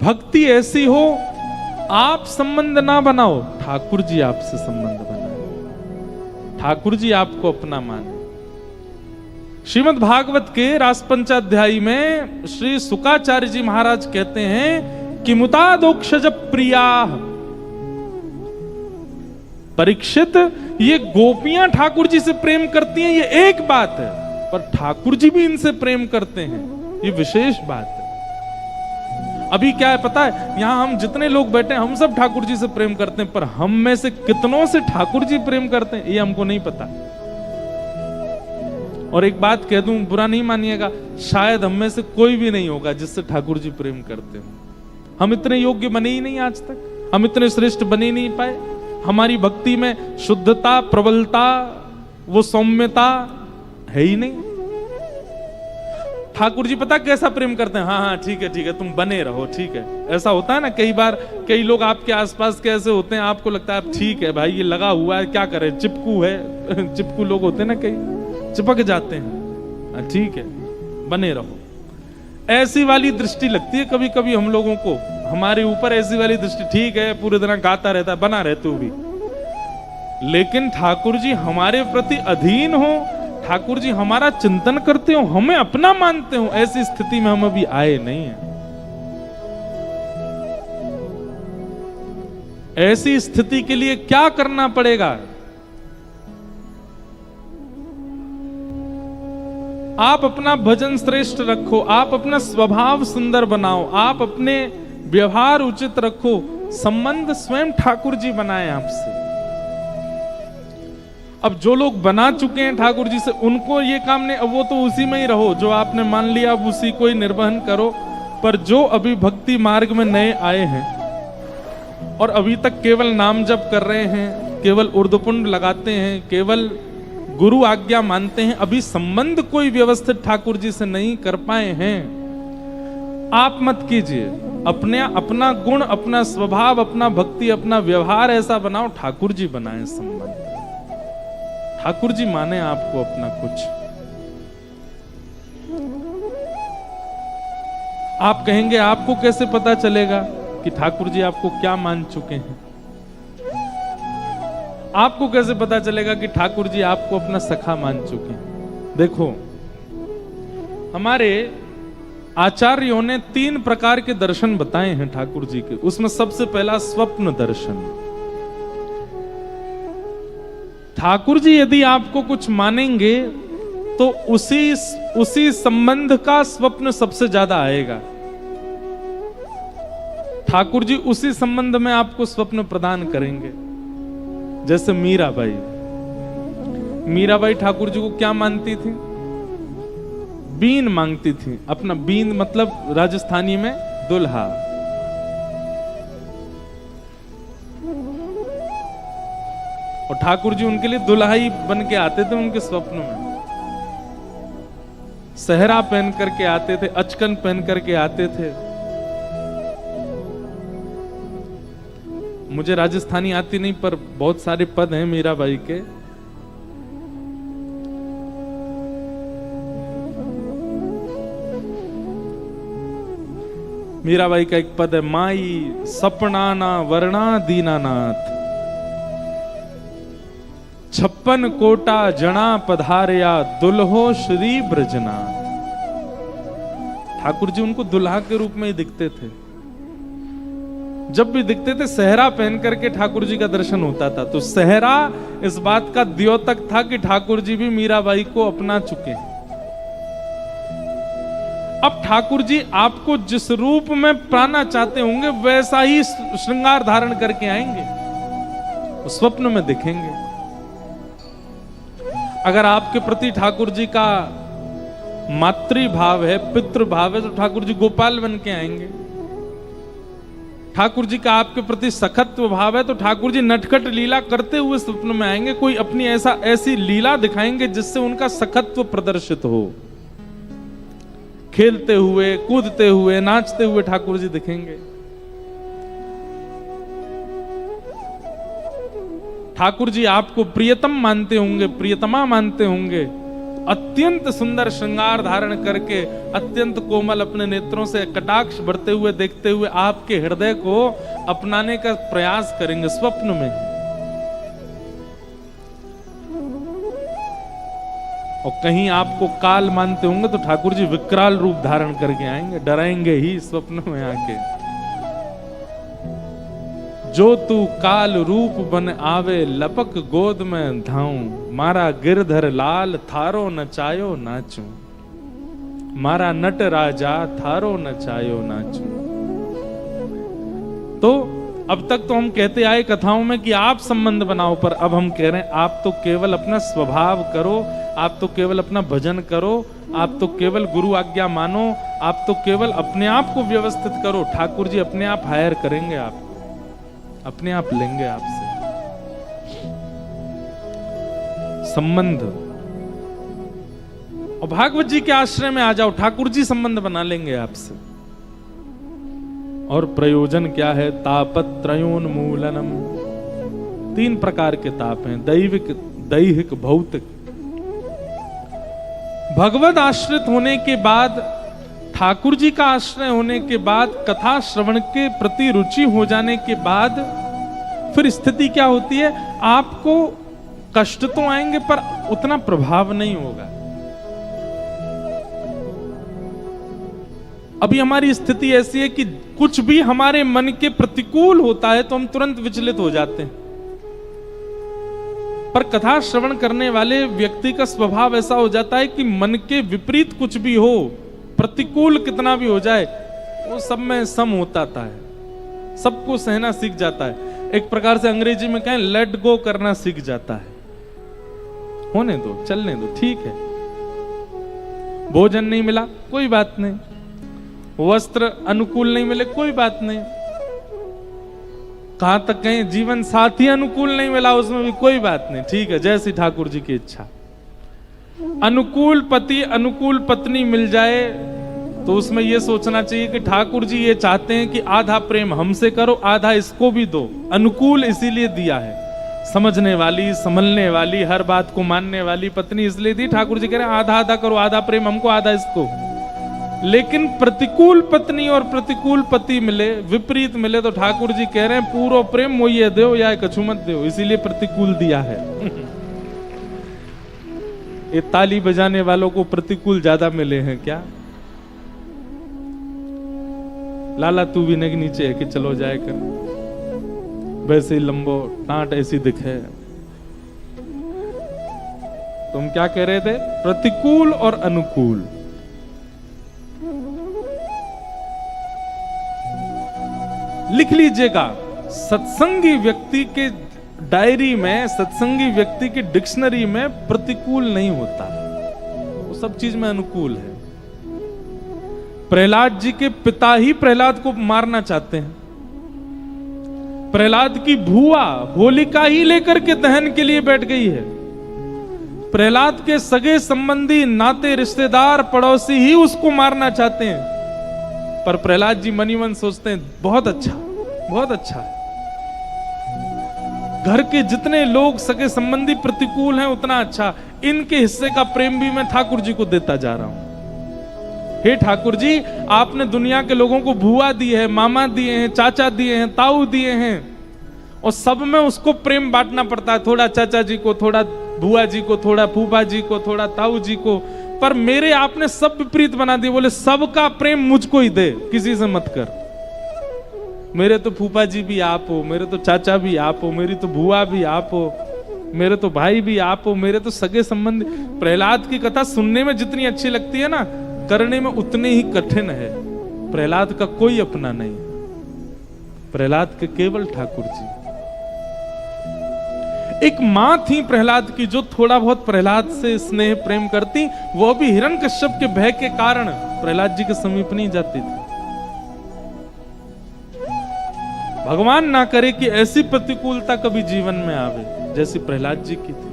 भक्ति ऐसी हो, आप संबंध ना बनाओ, ठाकुर जी आपसे संबंध बनाए, ठाकुर जी आपको अपना माने। श्रीमद् भागवत के रास पंचाध्यायी में श्री सुकाचार्य जी महाराज कहते हैं कि मुतादोक्षज प्रिया। परीक्षित, ये गोपियां ठाकुर जी से प्रेम करती हैं, ये एक बात है, पर ठाकुर जी भी इनसे प्रेम करते हैं, ये विशेष बात है। अभी क्या है पता है, यहां हम जितने लोग बैठे हैं, हम सब ठाकुर जी से प्रेम करते हैं, पर हम में से कितनों से ठाकुर जी प्रेम करते हैं ये हमको नहीं पता। और एक बात कह दूं, बुरा नहीं मानिएगा, शायद हम में से कोई भी नहीं होगा जिससे ठाकुर जी प्रेम करते हो। हम इतने योग्य बने ही नहीं आज तक, हम इतने श्रेष्ठ बने ही नहीं पाए। हमारी भक्ति में शुद्धता, प्रबलता, वो सौम्यता है ही नहीं। ठाकुर जी पता कैसा प्रेम करते हैं, हाँ हाँ ठीक है तुम बने रहो, ठीक है। ऐसा होता है ना, कई बार कई लोग आपके आसपास कैसे होते हैं, आपको लगता है ठीक है भाई ये लगा हुआ है, क्या करे, चिपकू है चिपकू लोग होते हैं ना, कई चिपक जाते हैं, ठीक है बने रहो। ऐसी वाली दृष्टि लगती है कभी कभी हम लोगों को, हमारे ऊपर ऐसी वाली दृष्टि, ठीक है पूरे दिन गाता रहता है, बना रहते हो भी, लेकिन ठाकुर जी हमारे प्रति अधीन हो, ठाकुर जी हमारा चिंतन करते हो, हमें अपना मानते हो, ऐसी स्थिति में हम अभी आए नहीं हैं। ऐसी स्थिति के लिए क्या करना पड़ेगा? आप अपना भजन श्रेष्ठ रखो, आप अपना स्वभाव सुंदर बनाओ, आप अपने व्यवहार उचित रखो, संबंध स्वयं ठाकुर जी बनाए आपसे। अब जो लोग बना चुके हैं ठाकुर जी से, उनको ये काम नहीं, अब वो तो उसी में ही रहो, जो आपने मान लिया अब उसी को ही निर्वहन करो। पर जो अभी भक्ति मार्ग में नए आए हैं और अभी तक केवल नाम जप कर रहे हैं, केवल उर्दपुंड लगाते हैं, केवल गुरु आज्ञा मानते हैं, अभी संबंध कोई व्यवस्थित ठाकुर जी से नहीं कर पाए हैं, आप मत कीजिए। अपना गुण, अपना स्वभाव, अपना भक्ति, अपना व्यवहार ऐसा बनाओ, ठाकुर जी बनाए संबंध, ठाकुर जी माने आपको अपना कुछ। आप कहेंगे आपको कैसे पता चलेगा कि ठाकुर जी आपको क्या मान चुके हैं? आपको कैसे पता चलेगा कि ठाकुर जी आपको अपना सखा मान चुके हैं? देखो, हमारे आचार्यों ने 3 प्रकार के दर्शन बताए हैं ठाकुर जी के। उसमें सबसे पहला स्वप्न दर्शन। ठाकुर जी यदि आपको कुछ मानेंगे तो उसी संबंध का स्वप्न सबसे ज्यादा आएगा। ठाकुर जी उसी संबंध में आपको स्वप्न प्रदान करेंगे। जैसे मीराबाई ठाकुर जी को क्या मानती थी? बीन मांगती थी। अपना बीन मतलब राजस्थानी में दुल्हा। और ठाकुर जी उनके लिए दुल्हा ही बन के आते थे उनके स्वप्न में। सहरा पहन करके आते थे, अचकन पहन करके आते थे। मुझे राजस्थानी आती नहीं, पर बहुत सारे पद हैं मीराबाई के। मीराबाई का एक पद है, माई सपना ना वर्णा दीनानाथ, 56 कोटा जना पधारया दुल्हो श्री ब्रजनाथ। ठाकुर जी उनको दुल्हा के रूप में ही दिखते थे। जब भी दिखते थे सहरा पहन करके ठाकुर जी का दर्शन होता था। तो सहरा इस बात का द्योतक था कि ठाकुर जी भी मीराबाई को अपना चुके हैं। अब ठाकुर जी आपको जिस रूप में पाना चाहते होंगे वैसा ही श्रृंगार धारण करके आएंगे, स्वप्न में दिखेंगे। अगर आपके प्रति ठाकुर जी का मातृभाव है, पितृभाव है, तो ठाकुर जी गोपाल बन के आएंगे। ठाकुर जी का आपके प्रति सखत्व भाव है तो ठाकुर जी नटखट लीला करते हुए स्वप्न में आएंगे। कोई अपनी ऐसी लीला दिखाएंगे जिससे उनका सखत्व प्रदर्शित हो। खेलते हुए, कूदते हुए, नाचते हुए ठाकुर जी दिखेंगे। ठाकुर जी आपको प्रियतम मानते होंगे, प्रियतमा मानते होंगे। अत्यंत सुंदर श्रृंगार धारण करके, अत्यंत कोमल अपने नेत्रों से कटाक्ष बढ़ते हुए देखते हुए आपके हृदय को अपनाने का प्रयास करेंगे स्वप्न में। और कहीं आपको काल मानते होंगे तो ठाकुर जी विकराल रूप धारण करके आएंगे, डराएंगे ही स्वप्न में आके। जो तू काल रूप बन आवे, लपक गोद में धाऊं, मारा गिरधर लाल थारो नचायो नाचूं, मारा नट राजा थारो नचायो नाचूं। तो अब तक तो हम कहते आए कथाओं में कि आप संबंध बनाओ, पर अब हम कह रहे हैं आप तो केवल अपना स्वभाव करो, आप तो केवल अपना भजन करो, आप तो केवल गुरु आज्ञा मानो, आप तो केवल अपने आप को व्यवस्थित करो। ठाकुर जी अपने आप हायर करेंगे आपको, अपने आप लेंगे आपसे संबंध। और भागवत जी के आश्रय में आ जाओ, ठाकुर जी संबंध बना लेंगे आपसे। और प्रयोजन क्या है? तापत्रयोन्मूलनम। 3 प्रकार के ताप हैं, दैविक, दैहिक, भौतिक। भगवत आश्रित होने के बाद, ठाकुर जी का आश्रय होने के बाद, कथा श्रवण के प्रति रुचि हो जाने के बाद फिर स्थिति क्या होती है? आपको कष्ट तो आएंगे पर उतना प्रभाव नहीं होगा। अभी हमारी स्थिति ऐसी है कि कुछ भी हमारे मन के प्रतिकूल होता है तो हम तुरंत विचलित हो जाते हैं, पर कथा श्रवण करने वाले व्यक्ति का स्वभाव ऐसा हो जाता है कि मन के विपरीत कुछ भी हो, प्रतिकूल कितना भी हो जाए, वो सब में सम होता है, सबको सहना सीख जाता है। एक प्रकार से अंग्रेजी में कहें लेट गो करना सीख जाता है। होने दो, चलने दो, ठीक है। भोजन नहीं मिला, कोई बात नहीं। वस्त्र अनुकूल नहीं मिले, कोई बात नहीं। कहां तक कहें जीवन साथी अनुकूल नहीं मिला, उसमें भी कोई बात नहीं, ठीक है, जैसी ठाकुर जी की इच्छा। अनुकूल पति अनुकूल पत्नी मिल जाए तो उसमें यह सोचना चाहिए कि ठाकुर जी ये चाहते हैं कि आधा प्रेम हमसे करो, आधा इसको भी दो। अनुकूल इसीलिए दिया है, समझने वाली, संभलने वाली, हर बात को मानने वाली पत्नी इसलिए दी। ठाकुर जी कह रहे हैं आधा आधा करो, आधा प्रेम हमको, आधा इसको। लेकिन प्रतिकूल पत्नी और प्रतिकूल पति मिले, विपरीत मिले, तो ठाकुर जी कह रहे हैं पूरा प्रेम मोये दो या कछु मत दो, इसीलिए प्रतिकूल दिया है। ये ताली बजाने वालों को प्रतिकूल ज्यादा मिले हैं क्या? लाला तू भी नग नीचे है कि चलो जाए कर, वैसे ही लंबो टाट ऐसी दिखे। तुम क्या कह रहे थे? प्रतिकूल और अनुकूल। लिख लीजिएगा, सत्संगी व्यक्ति के डायरी में, सत्संगी व्यक्ति की डिक्शनरी में प्रतिकूल नहीं होता, वो सब चीज में अनुकूल है। प्रहलाद जी के पिता ही प्रहलाद को मारना चाहते हैं। प्रहलाद की भुआ होलिका ही लेकर के दहन के लिए बैठ गई है। प्रहलाद के सगे संबंधी, नाते, रिश्तेदार, पड़ोसी ही उसको मारना चाहते हैं, पर प्रहलाद जी मनी मन सोचते हैं बहुत अच्छा, बहुत अच्छा है। घर के जितने लोग सगे संबंधी प्रतिकूल हैं उतना अच्छा, इनके हिस्से का प्रेम भी मैं ठाकुर जी को देता जा रहा हूं। हे ठाकुर जी, आपने दुनिया के लोगों को भुआ दी है, मामा दिए हैं, चाचा दिए हैं, ताऊ दिए हैं, और सब में उसको प्रेम बांटना पड़ता है, थोड़ा चाचा जी को, थोड़ा भुआ जी को, थोड़ा फूफा जी को, थोड़ा ताऊ जी को। पर मेरे आपने सब विपरीत बना दिए, बोले सबका प्रेम मुझको ही दे, किसी से मत कर। मेरे तो फूफा जी भी आप हो, मेरे तो चाचा भी आप हो, मेरी तो भुआ भी आप हो, मेरे तो भाई भी आप हो, मेरे तो सगे संबंधी। प्रहलाद की कथा सुनने में जितनी अच्छी लगती है ना, करने में उतनी ही कठिन है। प्रहलाद का कोई अपना नहीं, प्रहलाद के केवल ठाकुर जी। एक मां थी प्रहलाद की जो थोड़ा बहुत प्रहलाद से स्नेह प्रेम करती, वो भी हिरण्यकश्यप के भय के कारण प्रहलाद जी के समीप नहीं जाती थी। भगवान ना करे कि ऐसी प्रतिकूलता कभी जीवन में आवे जैसी प्रहलाद जी की थी,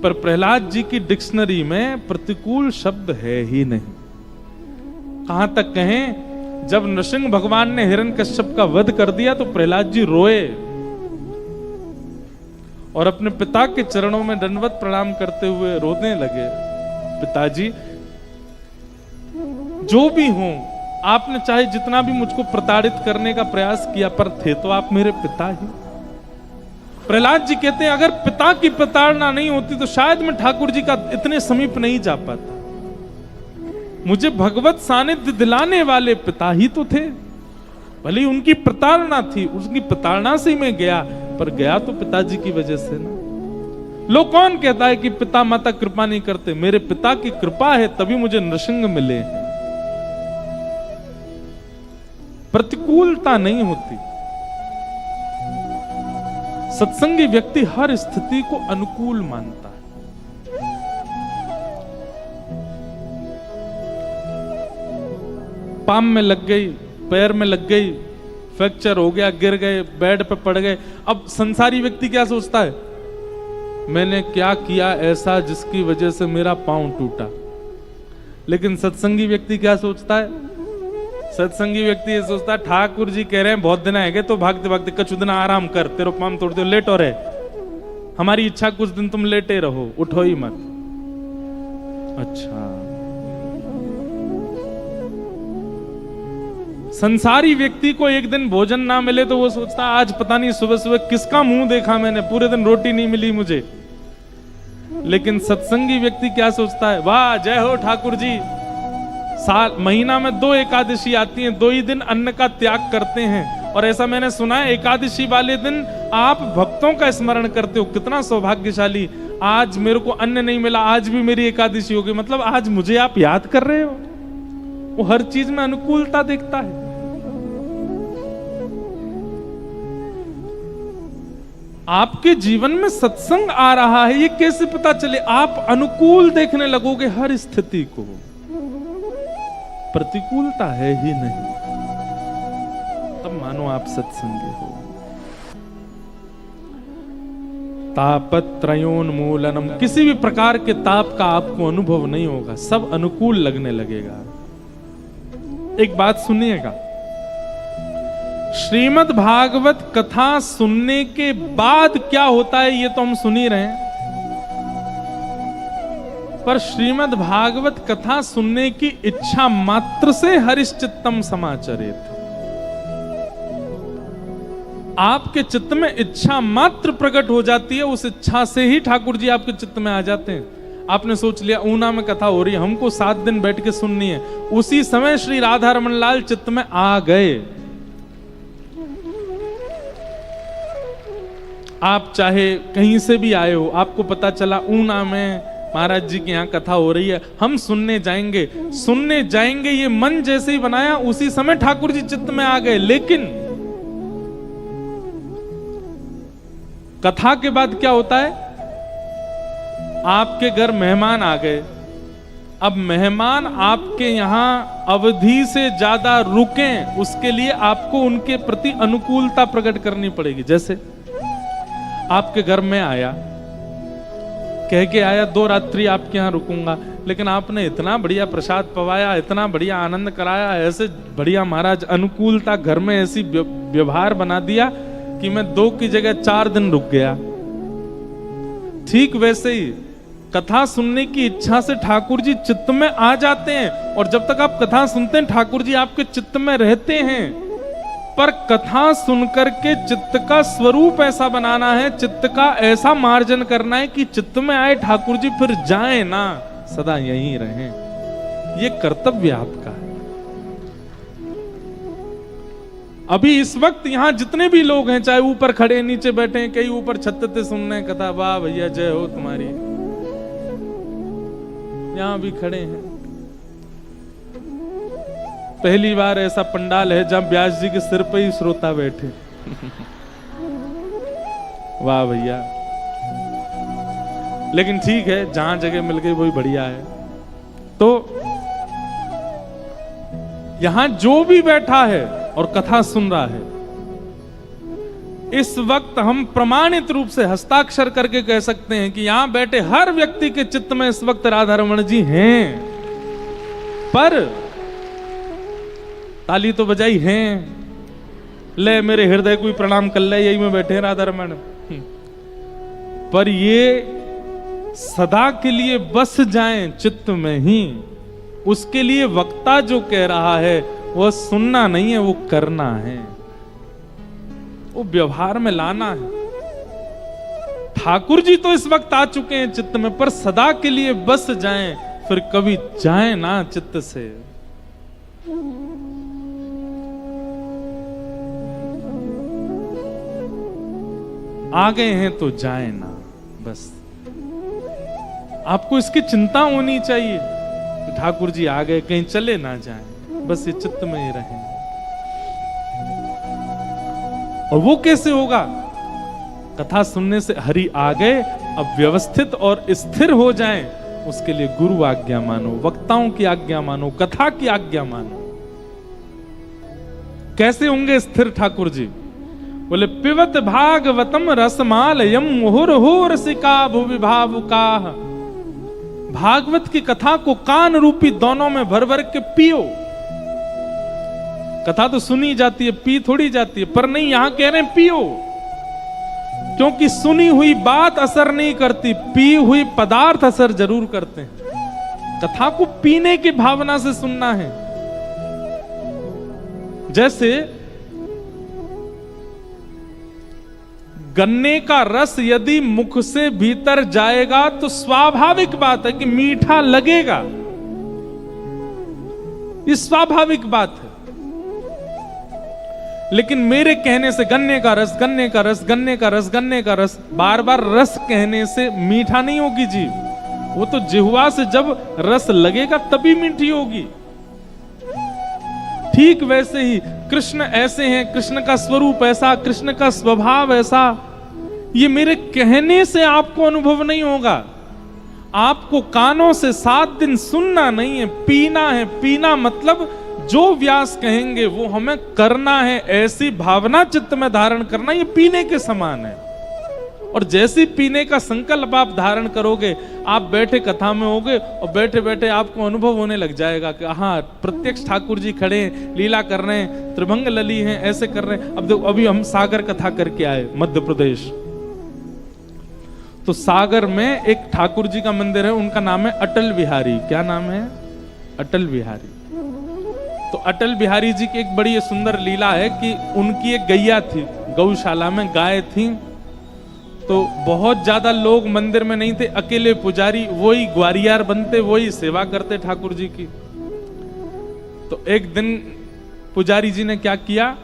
पर प्रहलाद जी की डिक्शनरी में प्रतिकूल शब्द है ही नहीं। कहां तक कहें, जब नृसिंह भगवान ने हिरण्यकश्यप का वध कर दिया तो प्रहलाद जी रोए और अपने पिता के चरणों में दंडवत प्रणाम करते हुए रोने लगे। पिताजी, जो भी हो, आपने चाहे जितना भी मुझको प्रताड़ित करने का प्रयास किया, पर थे तो आप मेरे पिता ही। प्रहलाद जी कहते हैं अगर पिता की प्रताड़ना नहीं होती तो शायद मैं ठाकुर जी का इतने समीप नहीं जा पाता। मुझे भगवत सानिध्य दिलाने वाले पिता ही तो थे, भले ही उनकी प्रताड़ना थी, उसकी प्रताड़ना से ही मैं गया, पर गया तो पिताजी की वजह से ना। लोग कौन कहता है कि पिता माता कृपा नहीं करते? मेरे पिता की कृपा है तभी मुझे नृसिंह मिले। प्रतिकूलता नहीं होती। सत्संगी व्यक्ति हर स्थिति को अनुकूल मानता है। पाम में लग गई, पैर में लग गई, फ्रैक्चर हो गया, गिर गए, बेड पे पड़ गए। अब संसारी व्यक्ति क्या सोचता है? मैंने क्या किया ऐसा जिसकी वजह से मेरा पांव टूटा? लेकिन सत्संगी व्यक्ति क्या सोचता है? सत्संगी व्यक्ति ये सोचता है ठाकुर जी कह रहे हैं बहुत दिन आएंगे तो भागते भागते कछु दिन आराम कर, तेरे पांव तोड़ दो, लेटो रहे, हमारी इच्छा कुछ दिन तुम लेटे रहो, उठो ही मत। अच्छा, संसारी व्यक्ति को एक दिन भोजन ना मिले तो वो सोचता आज पता नहीं सुबह सुबह किसका मुंह देखा मैंने, पूरे दिन रोटी नहीं मिली मुझे। लेकिन सत्संगी व्यक्ति क्या सोचता है? वाह, जय हो ठाकुर जी, साल महीना में 2 एकादशी आती हैं, 2 ही दिन अन्न का त्याग करते हैं। और ऐसा मैंने सुना है एकादशी वाले दिन आप भक्तों का स्मरण करते हो, कितना सौभाग्यशाली, आज मेरे को अन्न नहीं मिला, आज भी मेरी एकादशी हो गई, मतलब आज मुझे आप याद कर रहे हो। वो हर चीज में अनुकूलता देखता है। आपके जीवन में सत्संग आ रहा है, ये कैसे पता चले? आप अनुकूल देखने लगोगे हर स्थिति को, प्रतिकूलता है ही नहीं, तब मानो आप सत्संगी हो। तापत्रयोन्मूलनम, किसी भी प्रकार के ताप का आपको अनुभव नहीं होगा, सब अनुकूल लगने लगेगा। एक बात सुनिएगा, श्रीमद् भागवत कथा सुनने के बाद क्या होता है ये तो हम सुन ही रहे हैं, पर श्रीमद् भागवत कथा सुनने की इच्छा मात्र से हरिश्चित्तम समाचरेत, आपके चित्त में इच्छा मात्र प्रकट हो जाती है, उस इच्छा से ही ठाकुर जी आपके चित्त में आ जाते हैं। आपने सोच लिया ऊना में कथा हो रही है, हमको 7 दिन बैठ के सुननी है, उसी समय श्री राधा रमन लाल चित्त में आ गए। आप चाहे कहीं से भी आए हो, आपको पता चला ऊना में महाराज जी के यहाँ कथा हो रही है, हम सुनने जाएंगे, ये मन जैसे ही बनाया उसी समय ठाकुर जी चित्त में आ गए। लेकिन कथा के बाद क्या होता है? आपके घर मेहमान आ गए, अब मेहमान आपके यहां अवधि से ज्यादा रुकें, उसके लिए आपको उनके प्रति अनुकूलता प्रकट करनी पड़ेगी। जैसे आपके घर में आया, कह के आया 2 रात्रि आपके यहां रुकूंगा, लेकिन आपने इतना बढ़िया प्रसाद पवाया, इतना बढ़िया आनंद कराया, ऐसे बढ़िया महाराज अनुकूलता घर में ऐसी व्यवहार बना दिया कि मैं 2 की जगह 4 दिन रुक गया। ठीक वैसे ही कथा सुनने की इच्छा से ठाकुर जी चित्त में आ जाते हैं, और जब तक आप कथा सुनते हैं ठाकुर जी आपके चित्त में रहते हैं। पर कथा सुनकर के चित्त का स्वरूप ऐसा बनाना है, चित्त का ऐसा मार्जन करना है कि चित्त में आए ठाकुर जी फिर जाए ना, सदा यहीं रहें। ये कर्तव्य आपका है। अभी इस वक्त यहां जितने भी लोग हैं, चाहे ऊपर खड़े नीचे बैठे हैं, कई ऊपर छत पे सुनने कथा, वाह भैया जय हो तुम्हारी, यहां भी खड़े हैं। पहली बार ऐसा पंडाल है जहां व्यास जी के सिर पे ही श्रोता बैठे वाह भैया। लेकिन ठीक है, जहां जगह मिल गई वही बढ़िया है। तो यहां जो भी बैठा है और कथा सुन रहा है, इस वक्त हम प्रमाणित रूप से हस्ताक्षर करके कह सकते हैं कि यहां बैठे हर व्यक्ति के चित्त में इस वक्त राधा रमण जी हैं। पर ताली तो बजाई हैं, ले मेरे हृदय को प्रणाम कर ले, यही में बैठे हैं राधा रमण। पर ये सदा के लिए बस जाएं चित्त में ही, उसके लिए वक्ता जो कह रहा है वह सुनना नहीं है, वो करना है, वो व्यवहार में लाना है। ठाकुर जी तो इस वक्त आ चुके हैं चित्त में, पर सदा के लिए बस जाएं, फिर कभी जाएं ना चित्त से। आ गए हैं तो जाएं ना, बस आपको इसकी चिंता होनी चाहिए कि ठाकुर जी आ गए, कहीं चले ना जाएं, बस ये चित्त में ही रहें। और वो कैसे होगा? कथा सुनने से हरि आ गए, अब व्यवस्थित और स्थिर हो जाएं, उसके लिए गुरु आज्ञा मानो, वक्ताओं की आज्ञा मानो, कथा की आज्ञा मानो। कैसे होंगे स्थिर ठाकुर जी? बोले पिबत भागवतम रसमालयम मुहुर्हुर रसिका भुवि भावुकाः। भागवत की कथा को कान रूपी दोनों में भर भर के पियो। कथा तो सुनी जाती है, पी थोड़ी जाती है, पर नहीं, यहां कह रहे हैं पियो, क्योंकि सुनी हुई बात असर नहीं करती, पी हुई पदार्थ असर जरूर करते हैं। कथा को पीने की भावना से सुनना है। जैसे गन्ने का रस यदि मुख से भीतर जाएगा तो स्वाभाविक बात है कि मीठा लगेगा, ये स्वाभाविक बात है। लेकिन मेरे कहने से गन्ने का रस, गन्ने का रस, गन्ने का रस, गन्ने का रस, बार बार रस कहने से मीठा नहीं होगी जीव। वो तो जिह्वा से जब रस लगेगा तभी मीठी होगी। ठीक वैसे ही कृष्ण ऐसे हैं, कृष्ण का स्वरूप ऐसा, कृष्ण का स्वभाव ऐसा, ये मेरे कहने से आपको अनुभव नहीं होगा। आपको कानों से 7 दिन सुनना नहीं है, पीना है। पीना मतलब जो व्यास कहेंगे वो हमें करना है, ऐसी भावना चित्त में धारण करना, ये पीने के समान है। और जैसे पीने का संकल्प आप धारण करोगे, आप बैठे कथा में होगे और बैठे बैठे आपको अनुभव होने लग जाएगा कि हाँ, प्रत्यक्ष ठाकुर जी खड़े हैं, लीला कर रहे हैं, त्रिभंग लली हैं, ऐसे कर रहे हैं। अब देखो, अभी हम सागर कथा करके आए मध्य प्रदेश, तो सागर में एक ठाकुर जी का मंदिर है, उनका नाम है अटल बिहारी। क्या नाम है? अटल बिहारी। तो अटल बिहारी जी की एक बड़ी सुंदर लीला है कि उनकी एक गैया थी, गौशाला में गाय थी। तो बहुत ज्यादा लोग मंदिर में नहीं थे, अकेले पुजारी, वही ग्वारियार बनते, वही सेवा करते ठाकुर जी की। तो एक दिन पुजारी जी ने क्या किया,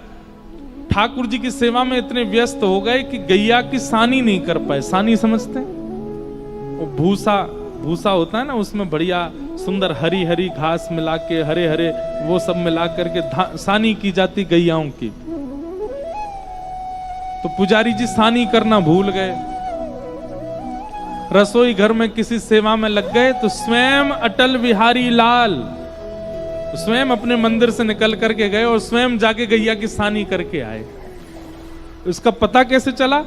ठाकुर जी की सेवा में इतने व्यस्त हो गए कि गैया की सानी नहीं कर पाए। सानी समझते हैं? वो भूसा होता है ना, उसमें बढ़िया सुंदर हरी हरी घास मिला के, हरे हरे वो सब मिला करके सानी की जाती गैयाओं की। तो पुजारी जी सानी करना भूल गए, रसोई घर में किसी सेवा में लग गए। तो स्वयं अटल बिहारी लाल स्वयं अपने मंदिर से निकल करके गए और स्वयं जाके गैया की सानी करके आए। इसका पता कैसे चला?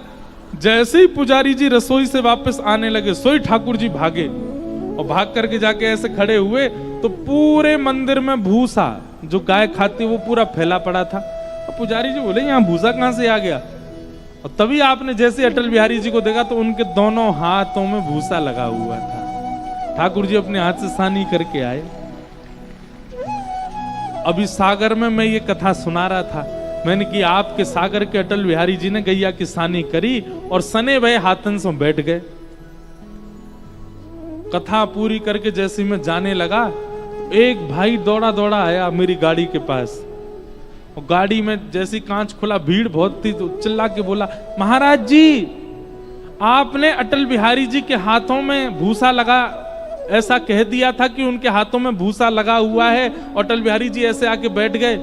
जैसे ही पुजारी जी रसोई से वापस आने लगे, सोई ठाकुर जी भागे और भाग करके जाके ऐसे खड़े हुए, तो पूरे मंदिर में भूसा जो गाय खाती वो पूरा फैला पड़ा था। अब पुजारी जी बोले, यहाँ भूसा कहां से आ गया? और तभी आपने जैसे अटल बिहारी जी को देखा तो उनके दोनों हाथों में भूसा लगा हुआ था। ठाकुर जी अपने हाथ से सानी करके आए। अभी सागर में मैं ये कथा सुना रहा था, मैंने कि आपके सागर के अटल बिहारी जी ने गैया की सानी करी और सने भय हाथन से बैठ गए। कथा पूरी करके जैसे मैं जाने लगा, एक भाई दौड़ा दौड़ा आया मेरी गाड़ी के पास, और गाड़ी में जैसी कांच खुला, भीड़ बहुत थी, तो चिल्ला के बोला, महाराज जी आपने अटल बिहारी जी के हाथों में भूसा लगा, ऐसा कह दिया था कि उनके हाथों में भूसा लगा हुआ है, अटल बिहारी जी ऐसे आके बैठ गए।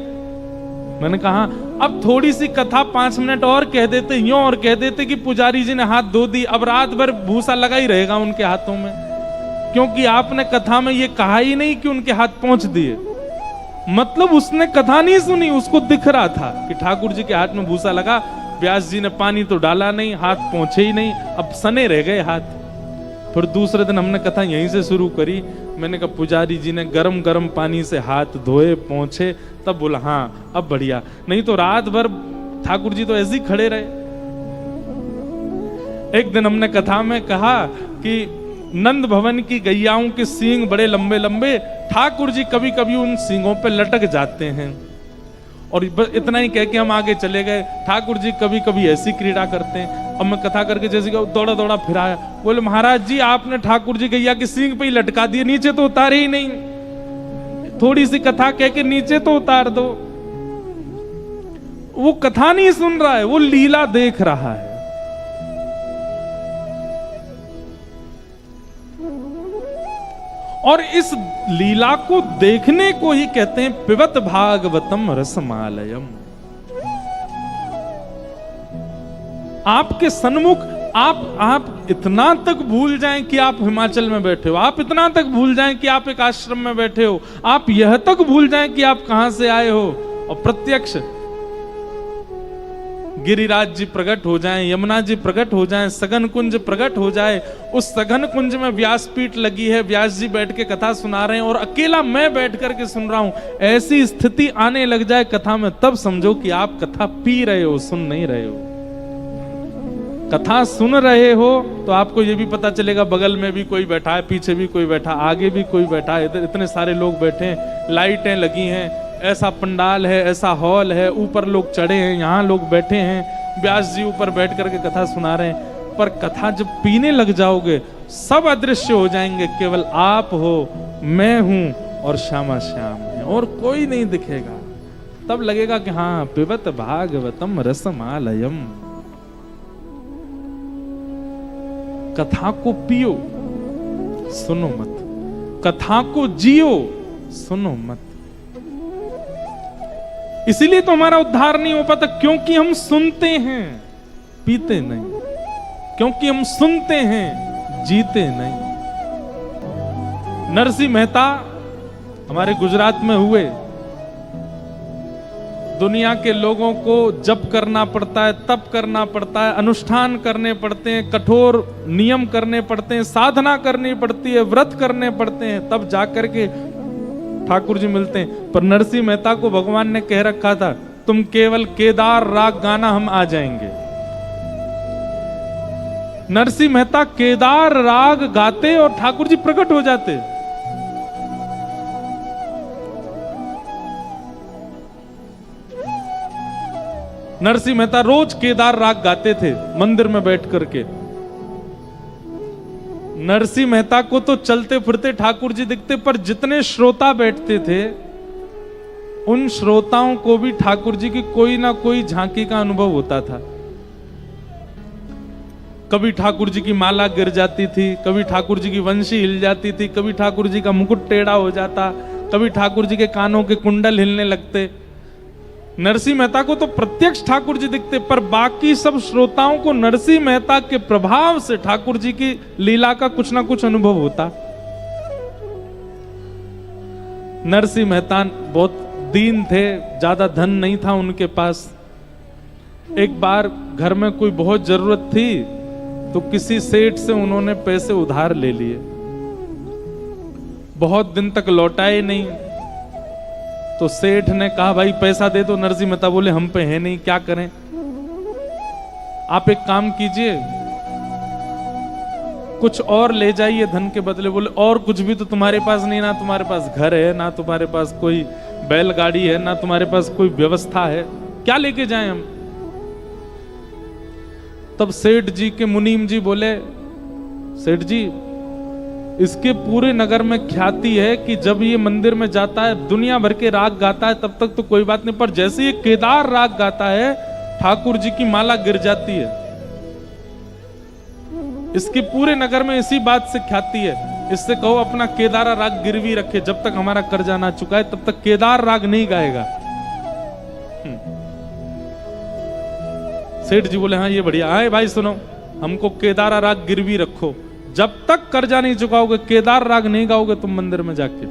मैंने कहा अब थोड़ी सी कथा 5 मिनट और कह देते, यूं और कह देते कि पुजारी जी ने हाथ धो दी, अब रात भर भूसा लगा ही रहेगा उनके हाथों में, क्योंकि आपने कथा में ये कहा ही नहीं कि उनके हाथ पहुंच दिए। मतलब उसने कथा नहीं सुनी, उसको दिख रहा था कि ठाकुर जी के हाथ में भूसा लगा, व्यास जी ने पानी तो डाला नहीं, हाथ पहुंचे ही नहीं, अब सने रह गए हाथ। फिर दूसरे दिन हमने कथा यहीं से शुरू करी। मैंने कहा पुजारी जी ने गरम गरम पानी से हाथ धोए, पहुंचे, तब बोला हाँ अब बढ़िया, नहीं तो रात भर ठाकुर जी तो ऐसे ही खड़े रहे। एक दिन हमने कथा में कहा कि नंद भवन की गैयाओं के सींग बड़े लंबे लंबे, ठाकुर जी कभी कभी उन सींगों पे लटक जाते हैं। और इतना ही कह के हम आगे चले गए। ठाकुर जी कभी कभी ऐसी क्रीड़ा करते हैं। अब मैं कथा करके जैसे दौड़ा दौड़ा फिर आया, बोले महाराज जी आपने ठाकुर जी गैया की सींग पे ही लटका दिए, नीचे तो उतारे ही नहीं, थोड़ी सी कथा कह के नीचे तो उतार दो। वो कथा नहीं सुन रहा है, वो लीला देख रहा है। और इस लीला को देखने को ही कहते हैं पिबत भागवतम रसमालयम। आपके सन्मुख आप इतना तक भूल जाएं कि आप हिमाचल में बैठे हो, आप इतना तक भूल जाएं कि आप एक आश्रम में बैठे हो, आप यह तक भूल जाएं कि आप कहां से आए हो, और प्रत्यक्ष गिरिराज जी प्रकट हो जाएं, यमुना जी प्रकट हो जाएं, सघन कुंज प्रकट हो जाए, उस सघन कुंज में व्यासपीठ लगी है, व्यास जी बैठ के कथा सुना रहे हैं और अकेला मैं बैठ करके सुन रहा हूं, ऐसी स्थिति आने लग जाए कथा में, तब समझो कि आप कथा पी रहे हो, सुन नहीं रहे हो। कथा सुन रहे हो तो आपको यह भी पता चलेगा बगल में भी कोई बैठा है, पीछे भी कोई बैठा, आगे भी कोई बैठा है, इधर इतने सारे लोग बैठे हैं, लाइटें लगी हैं, ऐसा पंडाल है, ऐसा हॉल है, ऊपर लोग चढ़े हैं, यहाँ लोग बैठे हैं, व्यास जी ऊपर बैठ करके कथा सुना रहे हैं। पर कथा जब पीने लग जाओगे सब अदृश्य हो जाएंगे, केवल आप हो, मैं हूं और श्यामा श्याम है। हैं और कोई नहीं दिखेगा, तब लगेगा कि हाँ पिबत भागवतम रसमालयम। कथा को पियो, सुनो मत, कथा को जियो, सुनो मत। इसीलिए तो हमारा उद्धार नहीं हो पाता, क्योंकि हम सुनते हैं पीते नहीं, क्योंकि हम सुनते हैं जीते नहीं। नरसिंह मेहता हमारे गुजरात में हुए, दुनिया के लोगों को जप करना पड़ता है, तप करना पड़ता है, अनुष्ठान करने पड़ते हैं, कठोर नियम करने पड़ते हैं, साधना करनी पड़ती है, व्रत करने पड़ते हैं, तब जाकर के ठाकुर जी मिलते हैं। पर नरसिंह मेहता को भगवान ने कह रखा था, तुम केवल केदार राग गाना, हम आ जाएंगे। नरसिंह मेहता केदार राग गाते और ठाकुर जी प्रकट हो जाते। नरसिंह मेहता रोज केदार राग गाते थे मंदिर में बैठ करके। नरसिंह मेहता को तो चलते फिरते ठाकुर जी दिखते, पर जितने श्रोता बैठते थे उन श्रोताओं को भी ठाकुर जी की कोई ना कोई झांकी का अनुभव होता था। कभी ठाकुर जी की माला गिर जाती थी, कभी ठाकुर जी की वंशी हिल जाती थी, कभी ठाकुर जी का मुकुट टेढ़ा हो जाता, कभी ठाकुर जी के कानों के कुंडल हिलने लगते। नरसिंह मेहता को तो प्रत्यक्ष ठाकुर जी दिखते, पर बाकी सब श्रोताओं को नरसिंह मेहता के प्रभाव से ठाकुर जी की लीला का कुछ ना कुछ अनुभव होता। नरसिंह मेहता बहुत दीन थे, ज्यादा धन नहीं था उनके पास। एक बार घर में कोई बहुत जरूरत थी तो किसी सेठ से उन्होंने पैसे उधार ले लिए, बहुत दिन तक लौटाए नहीं। तो सेठ ने कहा भाई पैसा दे दो। नरसिंह मेहता बोले हम पे है नहीं, क्या करें? आप एक काम कीजिए, कुछ और ले जाइए धन के बदले। बोले और कुछ भी तो तुम्हारे पास नहीं, ना तुम्हारे पास घर है, ना तुम्हारे पास कोई बैलगाड़ी है, ना तुम्हारे पास कोई व्यवस्था है, क्या लेके जाएं हम? तब सेठ जी के मुनीम जी बोले, सेठ जी इसके पूरे नगर में ख्याति है कि जब ये मंदिर में जाता है दुनिया भर के राग गाता है, तब तक तो कोई बात नहीं, पर जैसे ये केदार राग गाता है ठाकुर जी की माला गिर जाती है। इसके पूरे नगर में इसी बात से ख्याति है, इससे कहो अपना केदारा राग गिरवी रखे, जब तक हमारा कर्जा ना चुकाए तब तक केदार राग नहीं गाएगा। सेठ जी बोले हाँ ये बढ़िया है भाई, सुनो हमको केदारा राग गिरवी रखो, जब तक कर्जा नहीं चुकाओगे केदार राग नहीं गाओगे तुम मंदिर में जाके।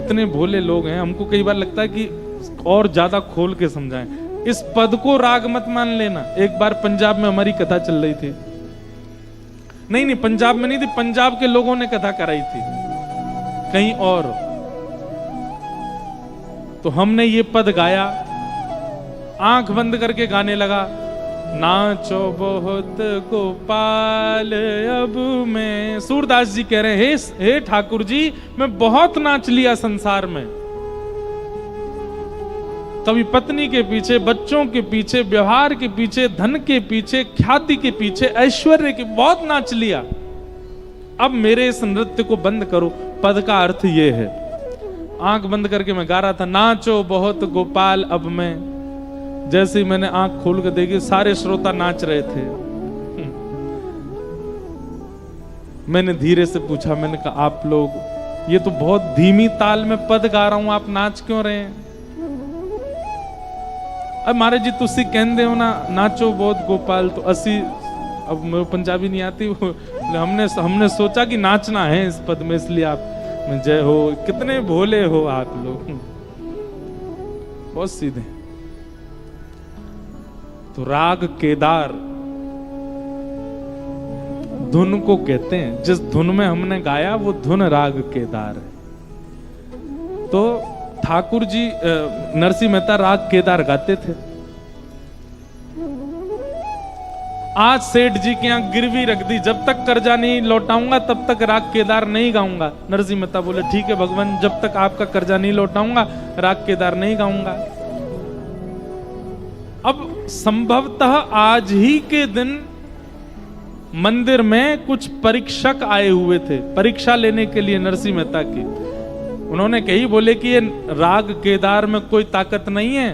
इतने भोले लोग हैं, हमको कई बार लगता है कि और ज्यादा खोल के समझाएं। इस पद को राग मत मान लेना। एक बार पंजाब में हमारी कथा चल रही थी, नहीं पंजाब में नहीं थी, पंजाब के लोगों ने कथा कराई थी कहीं और। तो हमने ये पद गाया, आंख बंद करके गाने लगा, नाचो बहुत गोपाल अब मैं। सूरदास जी कह रहे हैं हे ठाकुर जी मैं बहुत नाच लिया संसार में, कभी पत्नी के पीछे, बच्चों के पीछे, व्यवहार के पीछे, धन के पीछे, ख्याति के पीछे, ऐश्वर्य के, बहुत नाच लिया। अब मेरे इस नृत्य को बंद करो। पद का अर्थ ये है, आंख बंद करके मैं गा रहा था, नाचो बहुत गोपाल अब मैं। जैसे ही मैंने आंख खोल कर देखी सारे श्रोता नाच रहे थे। मैंने धीरे से पूछा, मैंने कहा आप लोग ये तो बहुत धीमी ताल में पद गा रहा हूं, आप नाच क्यों रहे हैं? अब महाराज जी तुसी कहते हो ना नाचो बहुत गोपाल, तो असी अब मेरे पंजाबी नहीं आती, हमने सोचा कि नाचना है इस पद में, इसलिए आप में जय हो। कितने भोले हो आप लोग, बहुत सीधे। तो राग केदार धुन को कहते हैं, जिस धुन में हमने गाया वो धुन राग केदार है। तो ठाकुर जी नरसिंह मेहता राग केदार गाते थे। आज सेठ जी के यहां गिरवी रख दी, जब तक कर्जा नहीं लौटाऊंगा तब तक राग केदार नहीं गाऊंगा। नरसिंह मेहता बोले ठीक है भगवान, जब तक आपका कर्जा नहीं लौटाऊंगा राग केदार नहीं गाऊंगा। अब संभवतः आज ही के दिन मंदिर में कुछ परीक्षक आए हुए थे परीक्षा लेने के लिए नरसिंह मेहता की। उन्होंने कही, बोले कि ये राग केदार में कोई ताकत नहीं है,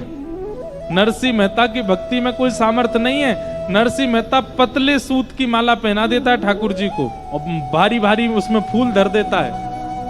नरसिंह मेहता की भक्ति में कोई सामर्थ्य नहीं है। नरसिंह मेहता पतले सूत की माला पहना देता है ठाकुर जी को और भारी भारी उसमें फूल धर देता है।